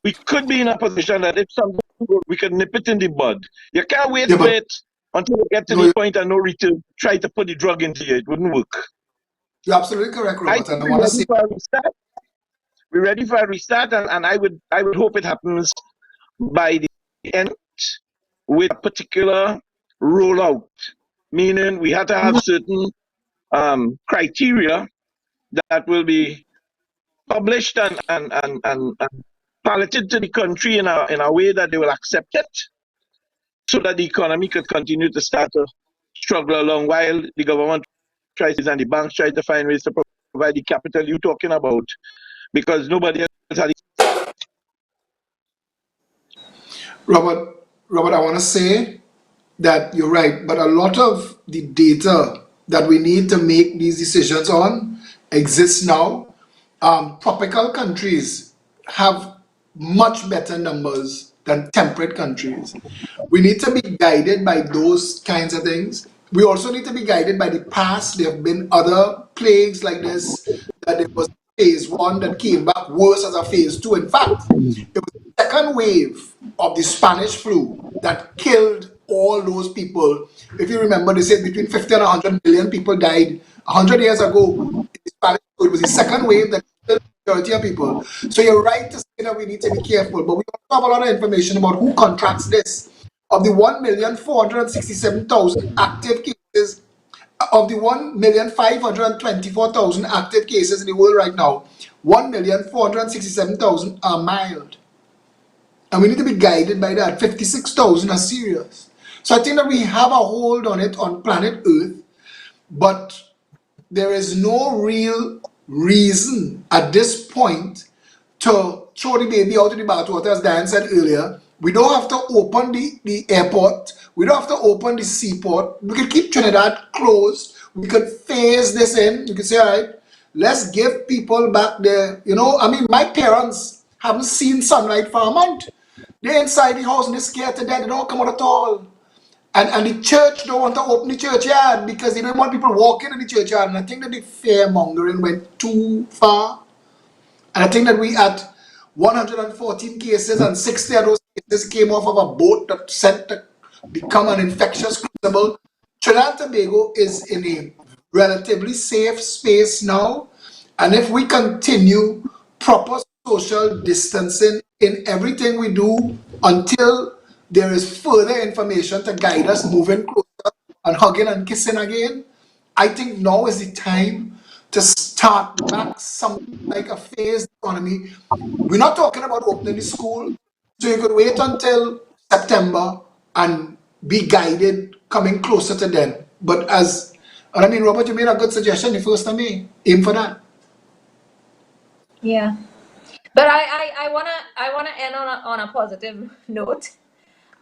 we could be in a position that if something goes, we can nip it in the bud. You can't wait Yeah, for but it until we get to the point of no return, try to put the drug into you. It wouldn't work. you're absolutely correct, I Robert. think And I we're want to ready say, for a restart. We're ready for a restart, and I would hope it happens by the end with a particular rollout, meaning we have to have certain criteria that will be published and piloted to the country in a way that they will accept it, so that the economy could continue to start to struggle along while the government tries and the banks try to find ways to provide the capital you're talking about, because nobody else has. Robert, I want to say that you're right, but a lot of the data that we need to make these decisions on exists now. Tropical countries have much better numbers than temperate countries. We need to be guided by those kinds of things. We also need to be guided by the past. There have been other plagues like this, that there was phase one that came back worse as a phase two. In fact, it was the second wave of the Spanish flu that killed all those people. If you remember, they said between 50 and 100 million people died 100 years ago. In the Spanish flu. It was the second wave that killed the majority of people. So you're right to say that we need to be careful, but we also have a lot of information about who contracts this. Of the 1,467,000 active cases, of the 1,524,000 active cases in the world right now, 1,467,000 are mild. And we need to be guided by that. 56,000 are serious. So I think that we have a hold on it on planet Earth, but there is no real reason at this point to throw the baby out of the bathwater, as Diane said earlier. We don't have to open the airport. We don't have to open the seaport. We could keep Trinidad closed. We could phase this in. You could say, all right, let's give people back their, I mean, my parents haven't seen sunlight for a month. They're inside the house and they're scared to death. They don't come out at all. And the church don't want to open the churchyard because they don't want people walking in the churchyard. And I think that the fear mongering went too far. And I think that we at 114 cases and 60 of those cases came off of a boat that sent to become an infectious crucible. Trinidad and Tobago is in a relatively safe space now. And if we continue proper social distancing in everything we do until there is further information to guide us moving closer and hugging and kissing again, I think now is the time to start back something like a phased economy. We're not talking about opening the school, so you could wait until September and be guided coming closer to then. But and I mean, Robert, you made a good suggestion the first time. Aim for that. Yeah. But I wanna end on a positive note.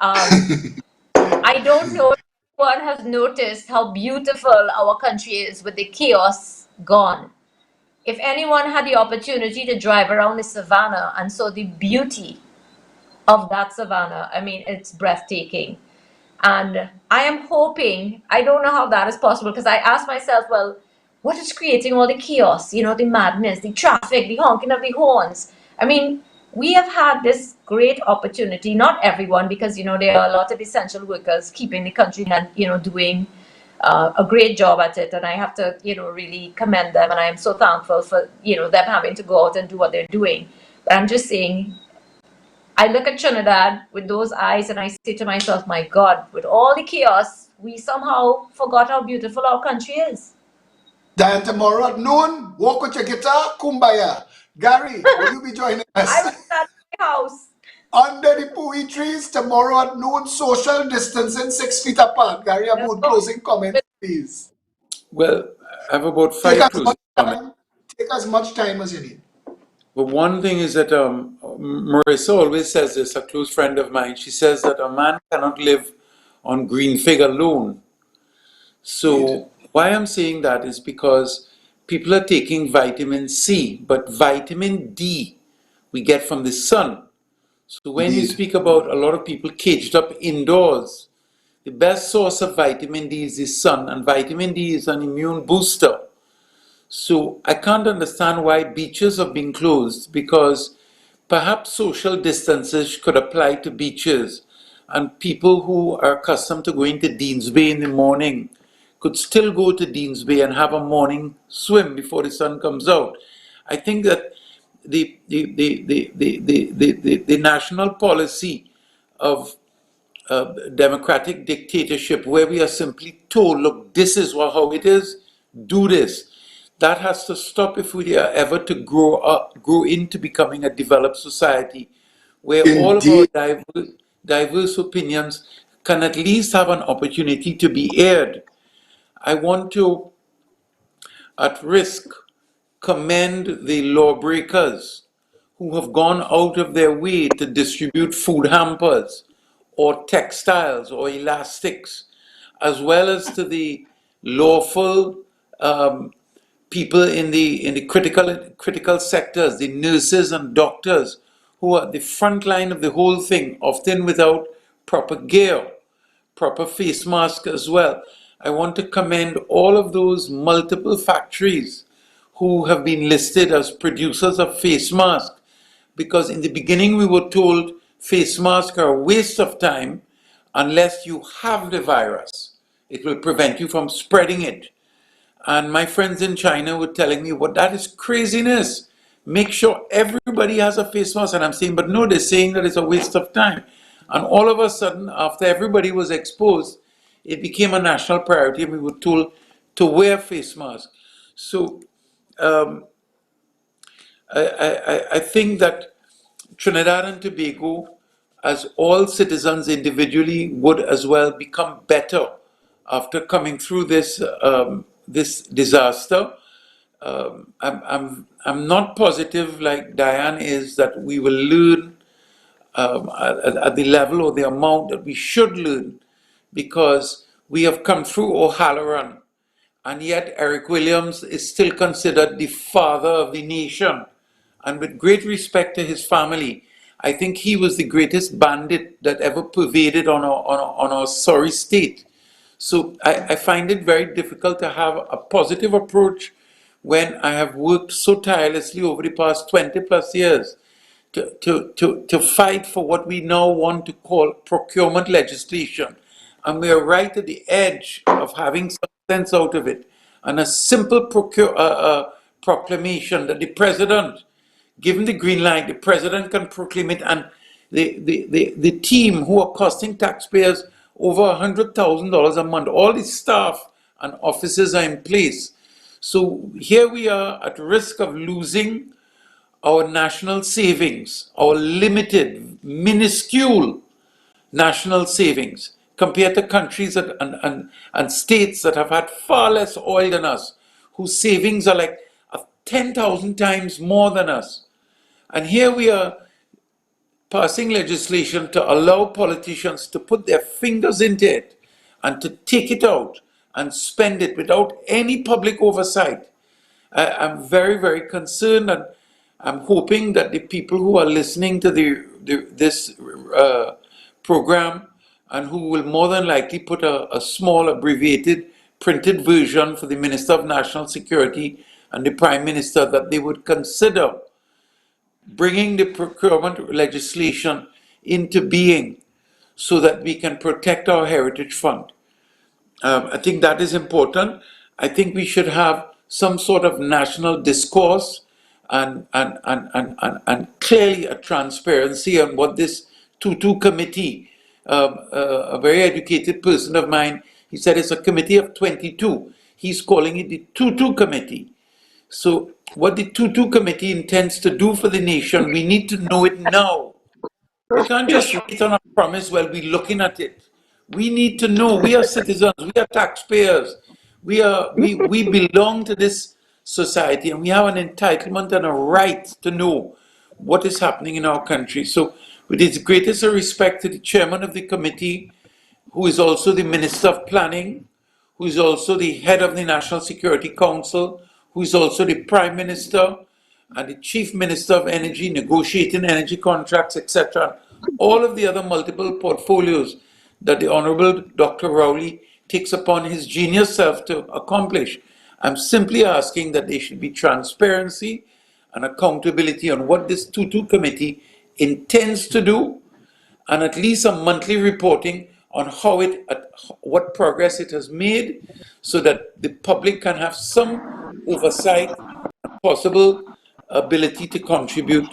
Um, I don't know if anyone has noticed how beautiful our country is with the chaos gone. If anyone had the opportunity to drive around the savannah and saw the beauty of that savannah, I mean, it's breathtaking. And I am hoping, I don't know how that is possible because I asked myself, well, what is creating all the chaos, the madness, the traffic, the honking of the horns? I mean, we have had this great opportunity, not everyone, because, there are a lot of essential workers keeping the country and, doing a great job at it. And I have to, really commend them. And I am so thankful for, them having to go out and do what they're doing. But I'm just saying, I look at Trinidad with those eyes and I say to myself, my God, with all the chaos, we somehow forgot how beautiful our country is. Then tomorrow at noon, walk with your guitar, kumbaya. Gary, will you be joining I us? was at my house. Under the pui trees tomorrow at noon, social distancing 6 feet apart. Gary Aboud, closing comments, please. Well, I have about Take five as closing much comments. time, take as much time as you need. But one thing is that Marissa always says this, a close friend of mine. She says that a man cannot live on green fig alone. Indeed. So why I'm saying that is because people are taking vitamin C, but vitamin D we get from the sun. So when you Indeed. speak about a lot of people caged up indoors, the best source of vitamin D is the sun, and vitamin D is an immune booster. So I can't understand why beaches have been closed, because perhaps social distances could apply to beaches, and people who are accustomed to going to Deans Bay in the morning could still go to Deans Bay and have a morning swim before the sun comes out. I think that the national policy of democratic dictatorship, where we are simply told, look, this is how it is, do this. That has to stop if we are ever to grow into becoming a developed society, where all of our Indeed. diverse opinions can at least have an opportunity to be aired. I want to, at risk, commend the lawbreakers who have gone out of their way to distribute food hampers or textiles or elastics, as well as to the lawful people in the critical sectors, the nurses and doctors who are at the front line of the whole thing, often without proper gear, proper face mask as well. I want to commend all of those multiple factories who have been listed as producers of face masks, because in the beginning we were told face masks are a waste of time unless you have the virus. It will prevent you from spreading it. And my friends in China were telling me, well, that is craziness. Make sure everybody has a face mask. And I'm saying, but no, they're saying that it's a waste of time. And all of a sudden, after everybody was exposed, it became a national priority and we were told to wear face masks. So I think that Trinidad and Tobago, as all citizens individually, would as well become better after coming through this disaster. I'm not positive like Diane is that we will learn at the level or the amount that we should learn, because we have come through O'Halloran, and yet Eric Williams is still considered the father of the nation. And with great respect to his family, I think he was the greatest bandit that ever pervaded on our sorry state. So I find it very difficult to have a positive approach when I have worked so tirelessly over the past 20 plus years to fight for what we now want to call procurement legislation. And we are right at the edge of having some sense out of it. And a simple proclamation that the president, given the green light, the president can proclaim it, and the team who are costing taxpayers over $100,000 a month, all the staff and officers are in place. So here we are at risk of losing our national savings, our limited, minuscule national savings, compared to countries and states that have had far less oil than us, whose savings are like 10,000 times more than us. And here we are passing legislation to allow politicians to put their fingers into it and to take it out and spend it without any public oversight. I'm very, very concerned, and I'm hoping that the people who are listening to this program, and who will more than likely put a small abbreviated printed version for the Minister of National Security and the Prime Minister, that they would consider bringing the procurement legislation into being so that we can protect our heritage fund. I think that is important. I think we should have some sort of national discourse and clearly a transparency on what this Tutu committee, a very educated person of mine, he said it's a committee of 22. He's calling it the Tutu committee. So what the Tutu committee intends to do for the nation, we need to know it now. We can't just wait on a promise while we're looking at it. We need to know. We are citizens. We are taxpayers. We belong to this society, and we have an entitlement and a right to know what is happening in our country. So, with its greatest respect to the chairman of the committee, who is also the Minister of Planning, who is also the head of the National Security Council, who is also the Prime Minister and the Chief Minister of Energy, negotiating energy contracts, etc. All of the other multiple portfolios that the Honorable Dr. Rowley takes upon his genius self to accomplish. I'm simply asking that there should be transparency and accountability on what this Tutu committee intends to do, and at least a monthly reporting on what progress it has made, so that the public can have some oversight and possible ability to contribute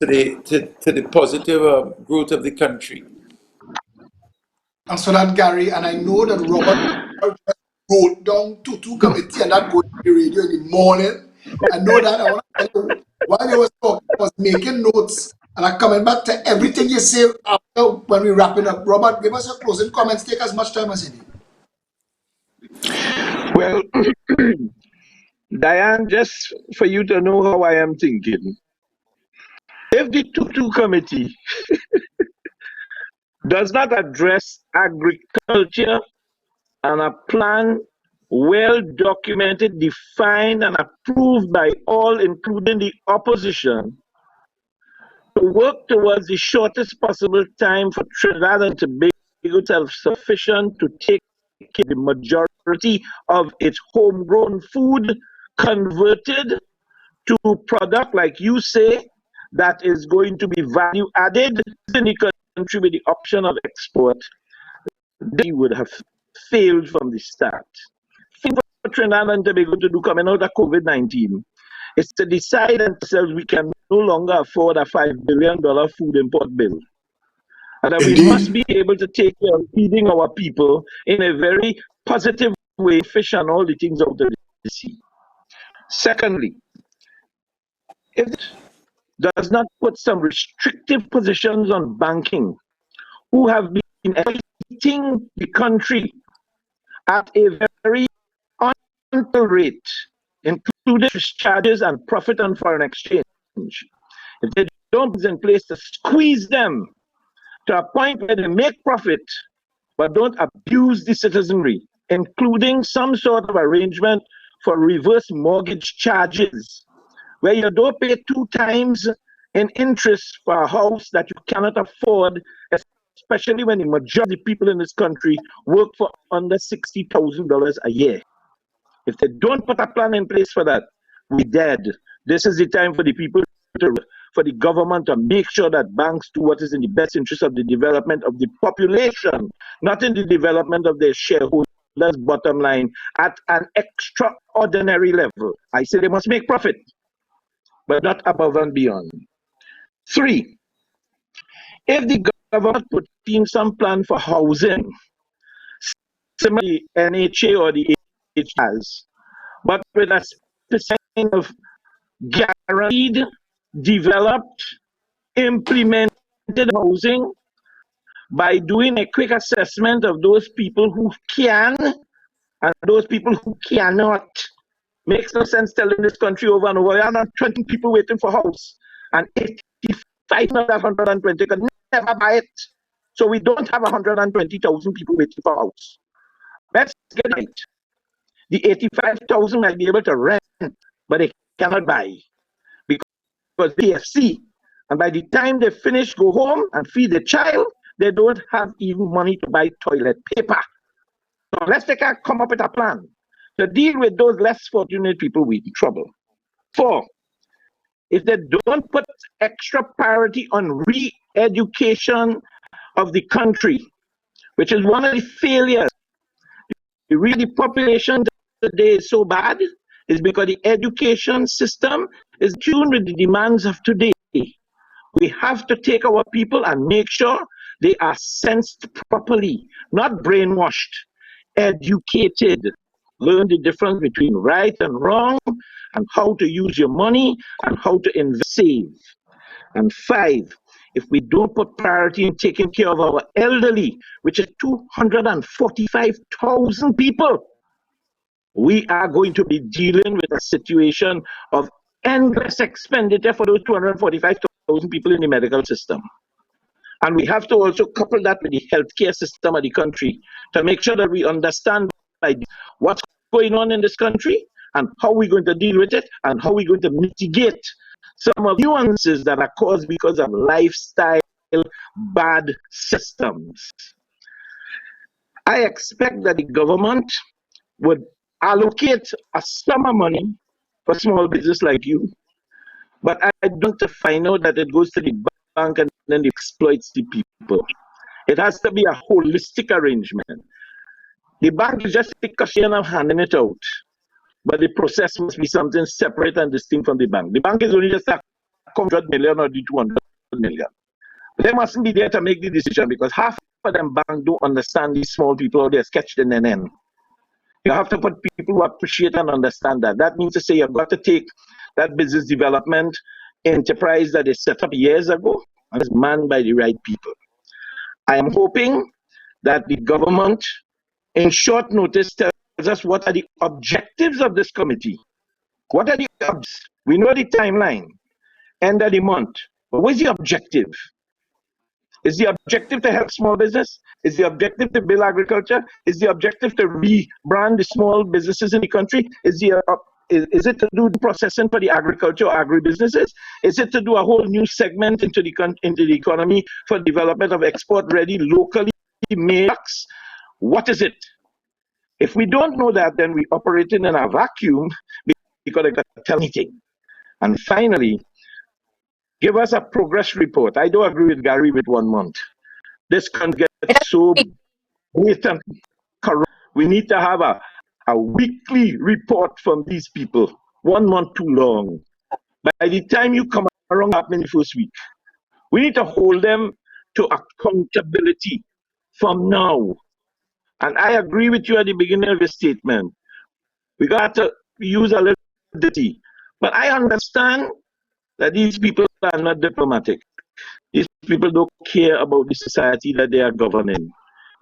to the positive growth of the country. Thanks for that, Gary. And I know that Robert just wrote down Tutu committee, and that goes to the radio in the morning. I know that. I want to tell you, while you was talking, I was making notes, and I'm coming back to everything you say after when we wrap it up. Robert, give us your closing comments. Take as much time as you need. Well, Diane, just for you to know how I am thinking, if the Tutu committee does not address agriculture and a plan well documented, defined, and approved by all, including the opposition, to work towards the shortest possible time for Trinidad and Tobago self-sufficient, to take the majority of its homegrown food converted to product, like you say, that is going to be value added in the country with the option of export, they would have failed from the start. Thing for Trinidad and Tobago to do coming out of COVID-19 is to decide themselves we can no longer afford a $5 billion food import bill. And that we must be able to take care of feeding our people in a very positive way, fish and all the things out of the sea. Secondly, if it does not put some restrictive positions on banking, who have been exploiting the country at a very unfair rate, including charges and profit on foreign exchange. If they don't put in place to squeeze them to a point where they make profit but don't abuse the citizenry, including some sort of arrangement for reverse mortgage charges, where you don't pay 2 times in interest for a house that you cannot afford, especially when the majority of the people in this country work for under $60,000 a year. If they don't put a plan in place for that, we're dead. This is the time for the people to for the government to make sure that banks do what is in the best interest of the development of the population, not in the development of their shareholders' bottom line at an extraordinary level. I say they must make profit, but not above and beyond. 3, if the government put in some plan for housing, similar to the NHA or the H has, but with a specific kind of guaranteed, developed, implemented housing by doing a quick assessment of those people who can and those people who cannot. Makes no sense telling this country over and over, there are not 20 people waiting for house, and 85 of that 120 can never buy it. So we don't have 120,000 people waiting for house. Let's get it right. The 85,000 might be able to rent, but they cannot buy because they FC. And by the time they finish, go home and feed the child, they don't have even money to buy toilet paper. So let's come up with a plan to deal with those less fortunate people with trouble. 4, if they don't put extra priority on re-education of the country, which is one of the failures, the population today is so bad, is because the education system is tuned with the demands of today. We have to take our people and make sure they are sensed properly, not brainwashed, educated, learn the difference between right and wrong, and how to use your money and how to invest, save. And 5, if we don't put priority in taking care of our elderly, which is 245,000 people, we are going to be dealing with a situation of endless expenditure for those 245,000 people in the medical system. And we have to also couple that with the healthcare system of the country to make sure that we understand what's going on in this country and how we're going to deal with it and how we're going to mitigate some of the nuances that are caused because of lifestyle bad systems. I expect that the government would allocate a sum of money for small business like you, but I don't find out that it goes to the bank and then it exploits the people. It has to be a holistic arrangement. The bank is just a cashier and handing it out, but the process must be something separate and distinct from the bank. The bank is only just a 100 million or the 200 million. They mustn't be there to make the decision because half of them bank don't understand these small people or they're sketched in an end. You have to put people who appreciate and understand that. That means to say you've got to take that business development enterprise that is set up years ago and is manned by the right people. I am hoping that the government, in short notice, tells us what are the objectives of this committee. What are the objectives? We know the timeline, end of the month. But what is the objective? Is the objective to help small business? Is the objective to build agriculture? Is the objective to rebrand the small businesses in the country? Is it to do the processing for the agriculture or agribusinesses? Is it to do a whole new segment into the economy for development of export-ready, locally made products? What is it? If we don't know that, then we're operating in a vacuum because I got to tell anything. And finally, give us a progress report. I don't agree with Gary with 1 month. This country gets so blatant corrupt. We need to have a weekly report from these people. 1 month too long. By the time you come around up in the first week, we need to hold them to accountability from now. And I agree with you at the beginning of the statement. We got to use a little dirty. But I understand that these people are not diplomatic. These people don't care about the society that they are governing.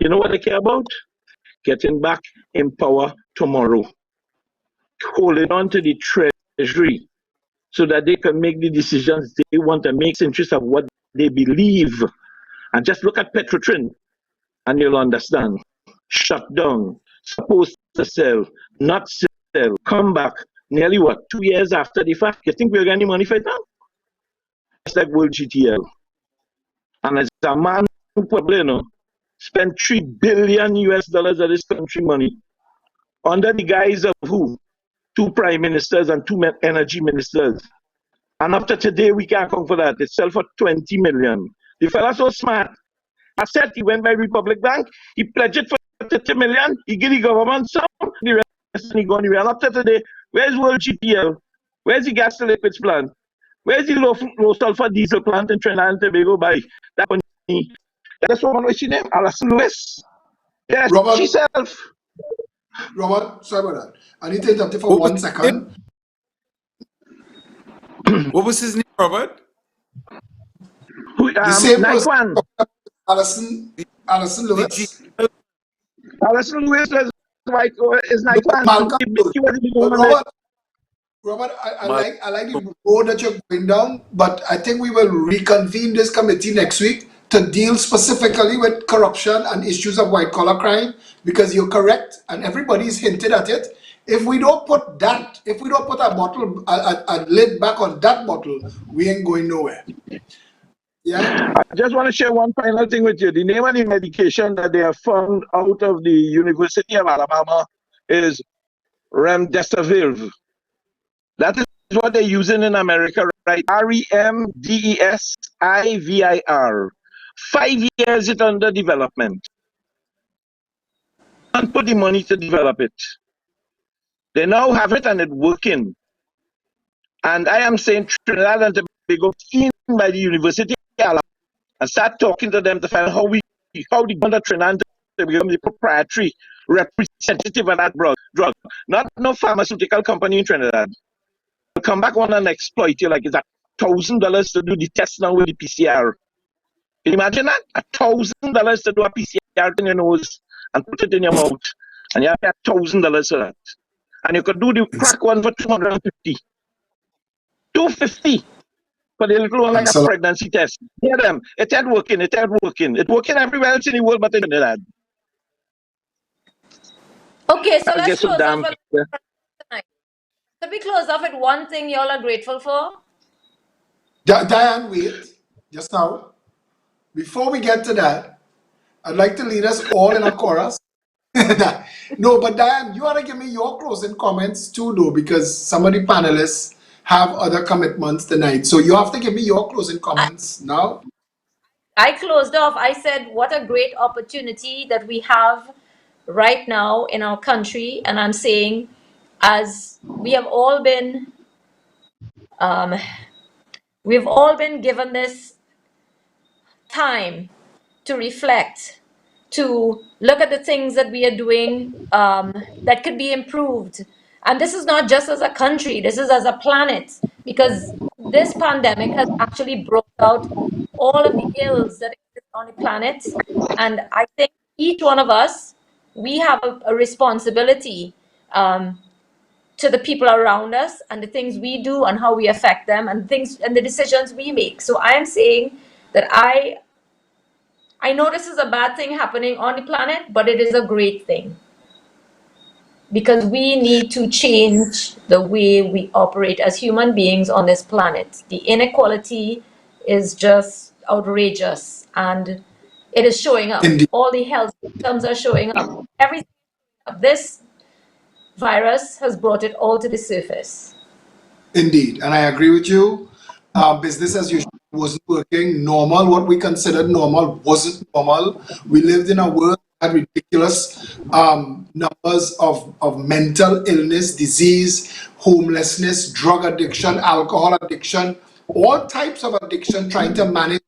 You know what they care about? Getting back in power tomorrow. Holding on to the treasury so that they can make the decisions they want to make in interest of what they believe. And just look at Petrotrin and you'll understand. Shut down, supposed to sell, not sell, come back. Nearly what, 2 years after the fact? You think we'll get any money for it now? It's like World GTL. And as a man who probably spent $3 billion US of this country money under the guise of who? 2 prime ministers and 2 energy ministers. And after today, we can't come for that. It sell for 20 million. The fella so smart. I said he went by Republic Bank, he pledged it for 30 million, he give the government some, the rest and he gone anywhere. And after today, where's World GTL? Where's the gas to liquids plant? Where's the low sulfur diesel plant in Trinidad and Tobago by that company? That's what what's she name? Alison Lewis. Yes, she Robert, self. Robert, sorry about that. I need to interrupt you for What was 1 his name? second. What was his name, Robert? Who, The same person, Nikwan. Alison, The, Alison the Lewis. GL. Alison Lewis is No, Nikwan. Malcolm Lewis. He was the But woman there. Robert, Mal- I like the road that you're going down, but I think we will reconvene this committee next week to deal specifically with corruption and issues of white collar crime, because you're correct and everybody's hinted at it. If we don't put a bottle, a lid back on that bottle, we ain't going nowhere. Yeah. I just want to share one final thing with you. The name of the medication that they have found out of the University of Alabama is remdesivir. That is what they're using in America, right? REMDESIVIR. 5 years it under development. And put the money to develop it. They now have it and it's working. And I am saying Trinidad and Tobago in by the University of Alabama and start talking to them to find out how the government of Trinidad to become the proprietary representative of that drug. Not no pharmaceutical company in Trinidad. They'll come back on and exploit you like it's $1,000 to do the test now with the PCR. Can you imagine that? $1,000 to do a PCR in your nose and put it in your mouth. And you have to pay $1,000 for that. And you could do the crack one for 250. 250 for the little one like Thanks a a lot. pregnancy test. Hear them. It ain't working. It ain't working. It's working everywhere else in the world, but in Trinidad. Okay, so I let's get so close off damn. with tonight. So we close off with one thing y'all are grateful for. Diane, wait, just now. Before we get to that, I'd like to lead us all in a chorus. No, but Diane, you ought to give me your closing comments too, though, because some of the panelists have other commitments tonight. So you have to give me your closing comments now. I closed off. I said, what a great opportunity that we have right now in our country. And I'm saying, as um, we've all been given this time to reflect, to look at the things that we are doing that could be improved. And this is not just as a country, this is as a planet, because this pandemic has actually brought out all of the ills that exist on the planet. And I think each one of us, we have a responsibility to the people around us and the things we do and how we affect them and things and the decisions we make. So I am saying that I know this is a bad thing happening on the planet, but it is a great thing because we need to change the way we operate as human beings on this planet. The inequality is just outrageous and it is showing up. Indeed. All the health symptoms are showing up. Everything. This virus has brought it all to the surface. Indeed, and I agree with you. Business as usual wasn't working. Normal, what we considered normal, wasn't normal. We lived in a world that had ridiculous numbers of mental illness, disease, homelessness, drug addiction, alcohol addiction, all types of addiction, trying to manage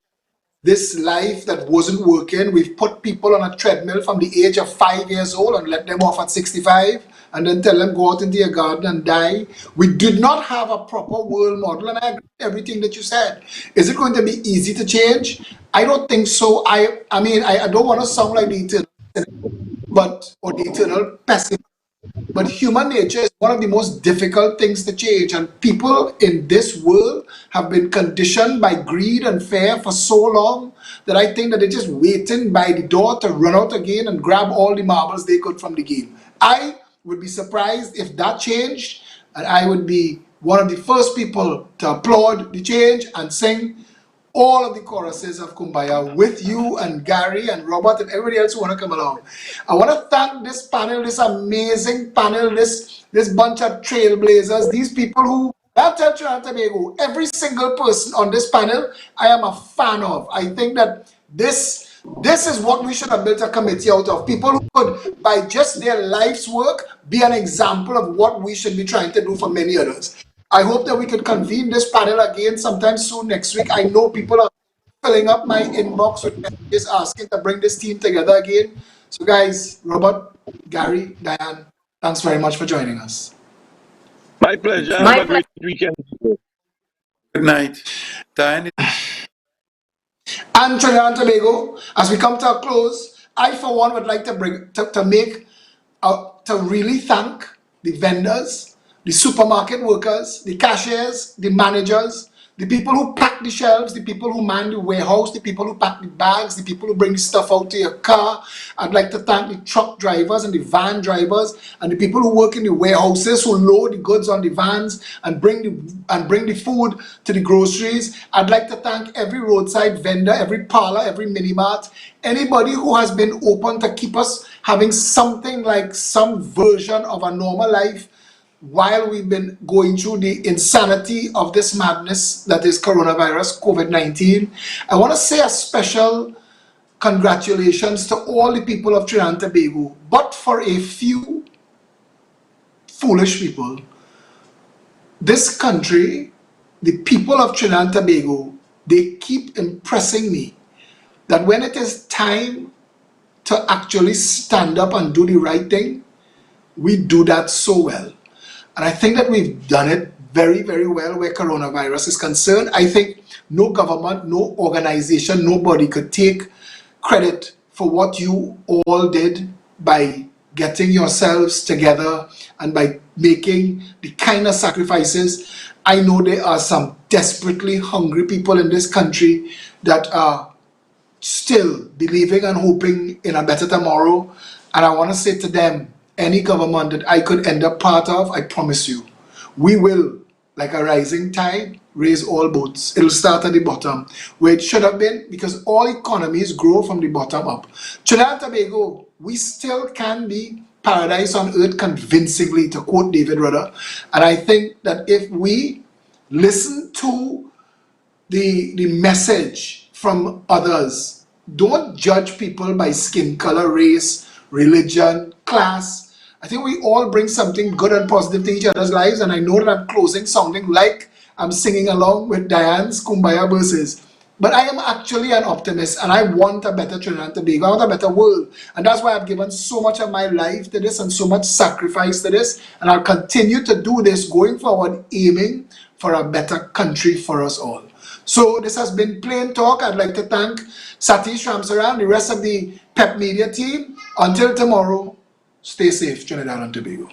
this life that wasn't working. We've put people on a treadmill from the age of 5 years old and let them off at 65 and then tell them go out into your garden and die. We did not have a proper world model, and I agree with everything that you said. Is it going to be easy to change? I don't think so. I mean, I don't want to sound like the eternal, or the eternal pessimist, but human nature is one of the most difficult things to change. And people in this world have been conditioned by greed and fear for so long that I think that they're just waiting by the door to run out again and grab all the marbles they could from the game. I would be surprised if that changed, and I would be one of the first people to applaud the change and sing all of the choruses of Kumbaya with you and Gary and Robert and everybody else who want to come along. I want to thank this panel, this amazing panel, this bunch of trailblazers, these people who I'll tell Trinidad and Tobago, every single person on this panel, I am a fan of. I think that this is what we should have built a committee out of. People who could, by just their life's work, be an example of what we should be trying to do for many others. I hope that we could convene this panel again sometime soon next week. I know people are filling up my inbox with messages asking to bring this team together again. So, guys, Robert, Gary, Diane, thanks very much for joining us. My pleasure. Thank Have My you. a pleasure. great weekend. Good night. Diane. And Trinidad and Tobago, as we come to a close, I for one would like to to really thank the vendors, the supermarket workers, the cashiers, the managers, the people who pack the shelves, the people who man the warehouse, the people who pack the bags, the people who bring the stuff out to your car. I'd like to thank the truck drivers and the van drivers and the people who work in the warehouses who load the goods on the vans and bring the food to the groceries. I'd like to thank every roadside vendor, every parlor, every mini mart, anybody who has been open to keep us having something like some version of a normal life while we've been going through the insanity of this madness that is coronavirus, COVID-19. I want to say a special congratulations to all the people of Trinidad and Tobago, but for a few foolish people, this country, the people of Trinidad and Tobago, they keep impressing me that when it is time to actually stand up and do the right thing, we do that so well. And I think that we've done it very, very well where coronavirus is concerned. I think no government, no organization, nobody could take credit for what you all did by getting yourselves together and by making the kind of sacrifices. I know there are some desperately hungry people in this country that are still believing and hoping in a better tomorrow. And I want to say to them, any government that I could end up part of, I promise you, we will, like a rising tide, raise all boats. It'll start at the bottom, where it should have been, because all economies grow from the bottom up. Trinidad and Tobago, we still can be paradise on earth convincingly, to quote David Rudder. And I think that if we listen to the message from others. Don't judge people by skin color, race, religion, class. I think we all bring something good and positive to each other's lives, and I know that I'm closing sounding like I'm singing along with Diane's Kumbaya verses. But I am actually an optimist, and I want a better Trinidad and Tobago. I want a better world. And that's why I've given so much of my life to this and so much sacrifice to this. And I'll continue to do this going forward, aiming for a better country for us all. So this has been Plain Talk. I'd like to thank Satish Ramsaran and the rest of the PEP Media team. Until tomorrow, stay safe, Trinidad and Tobago.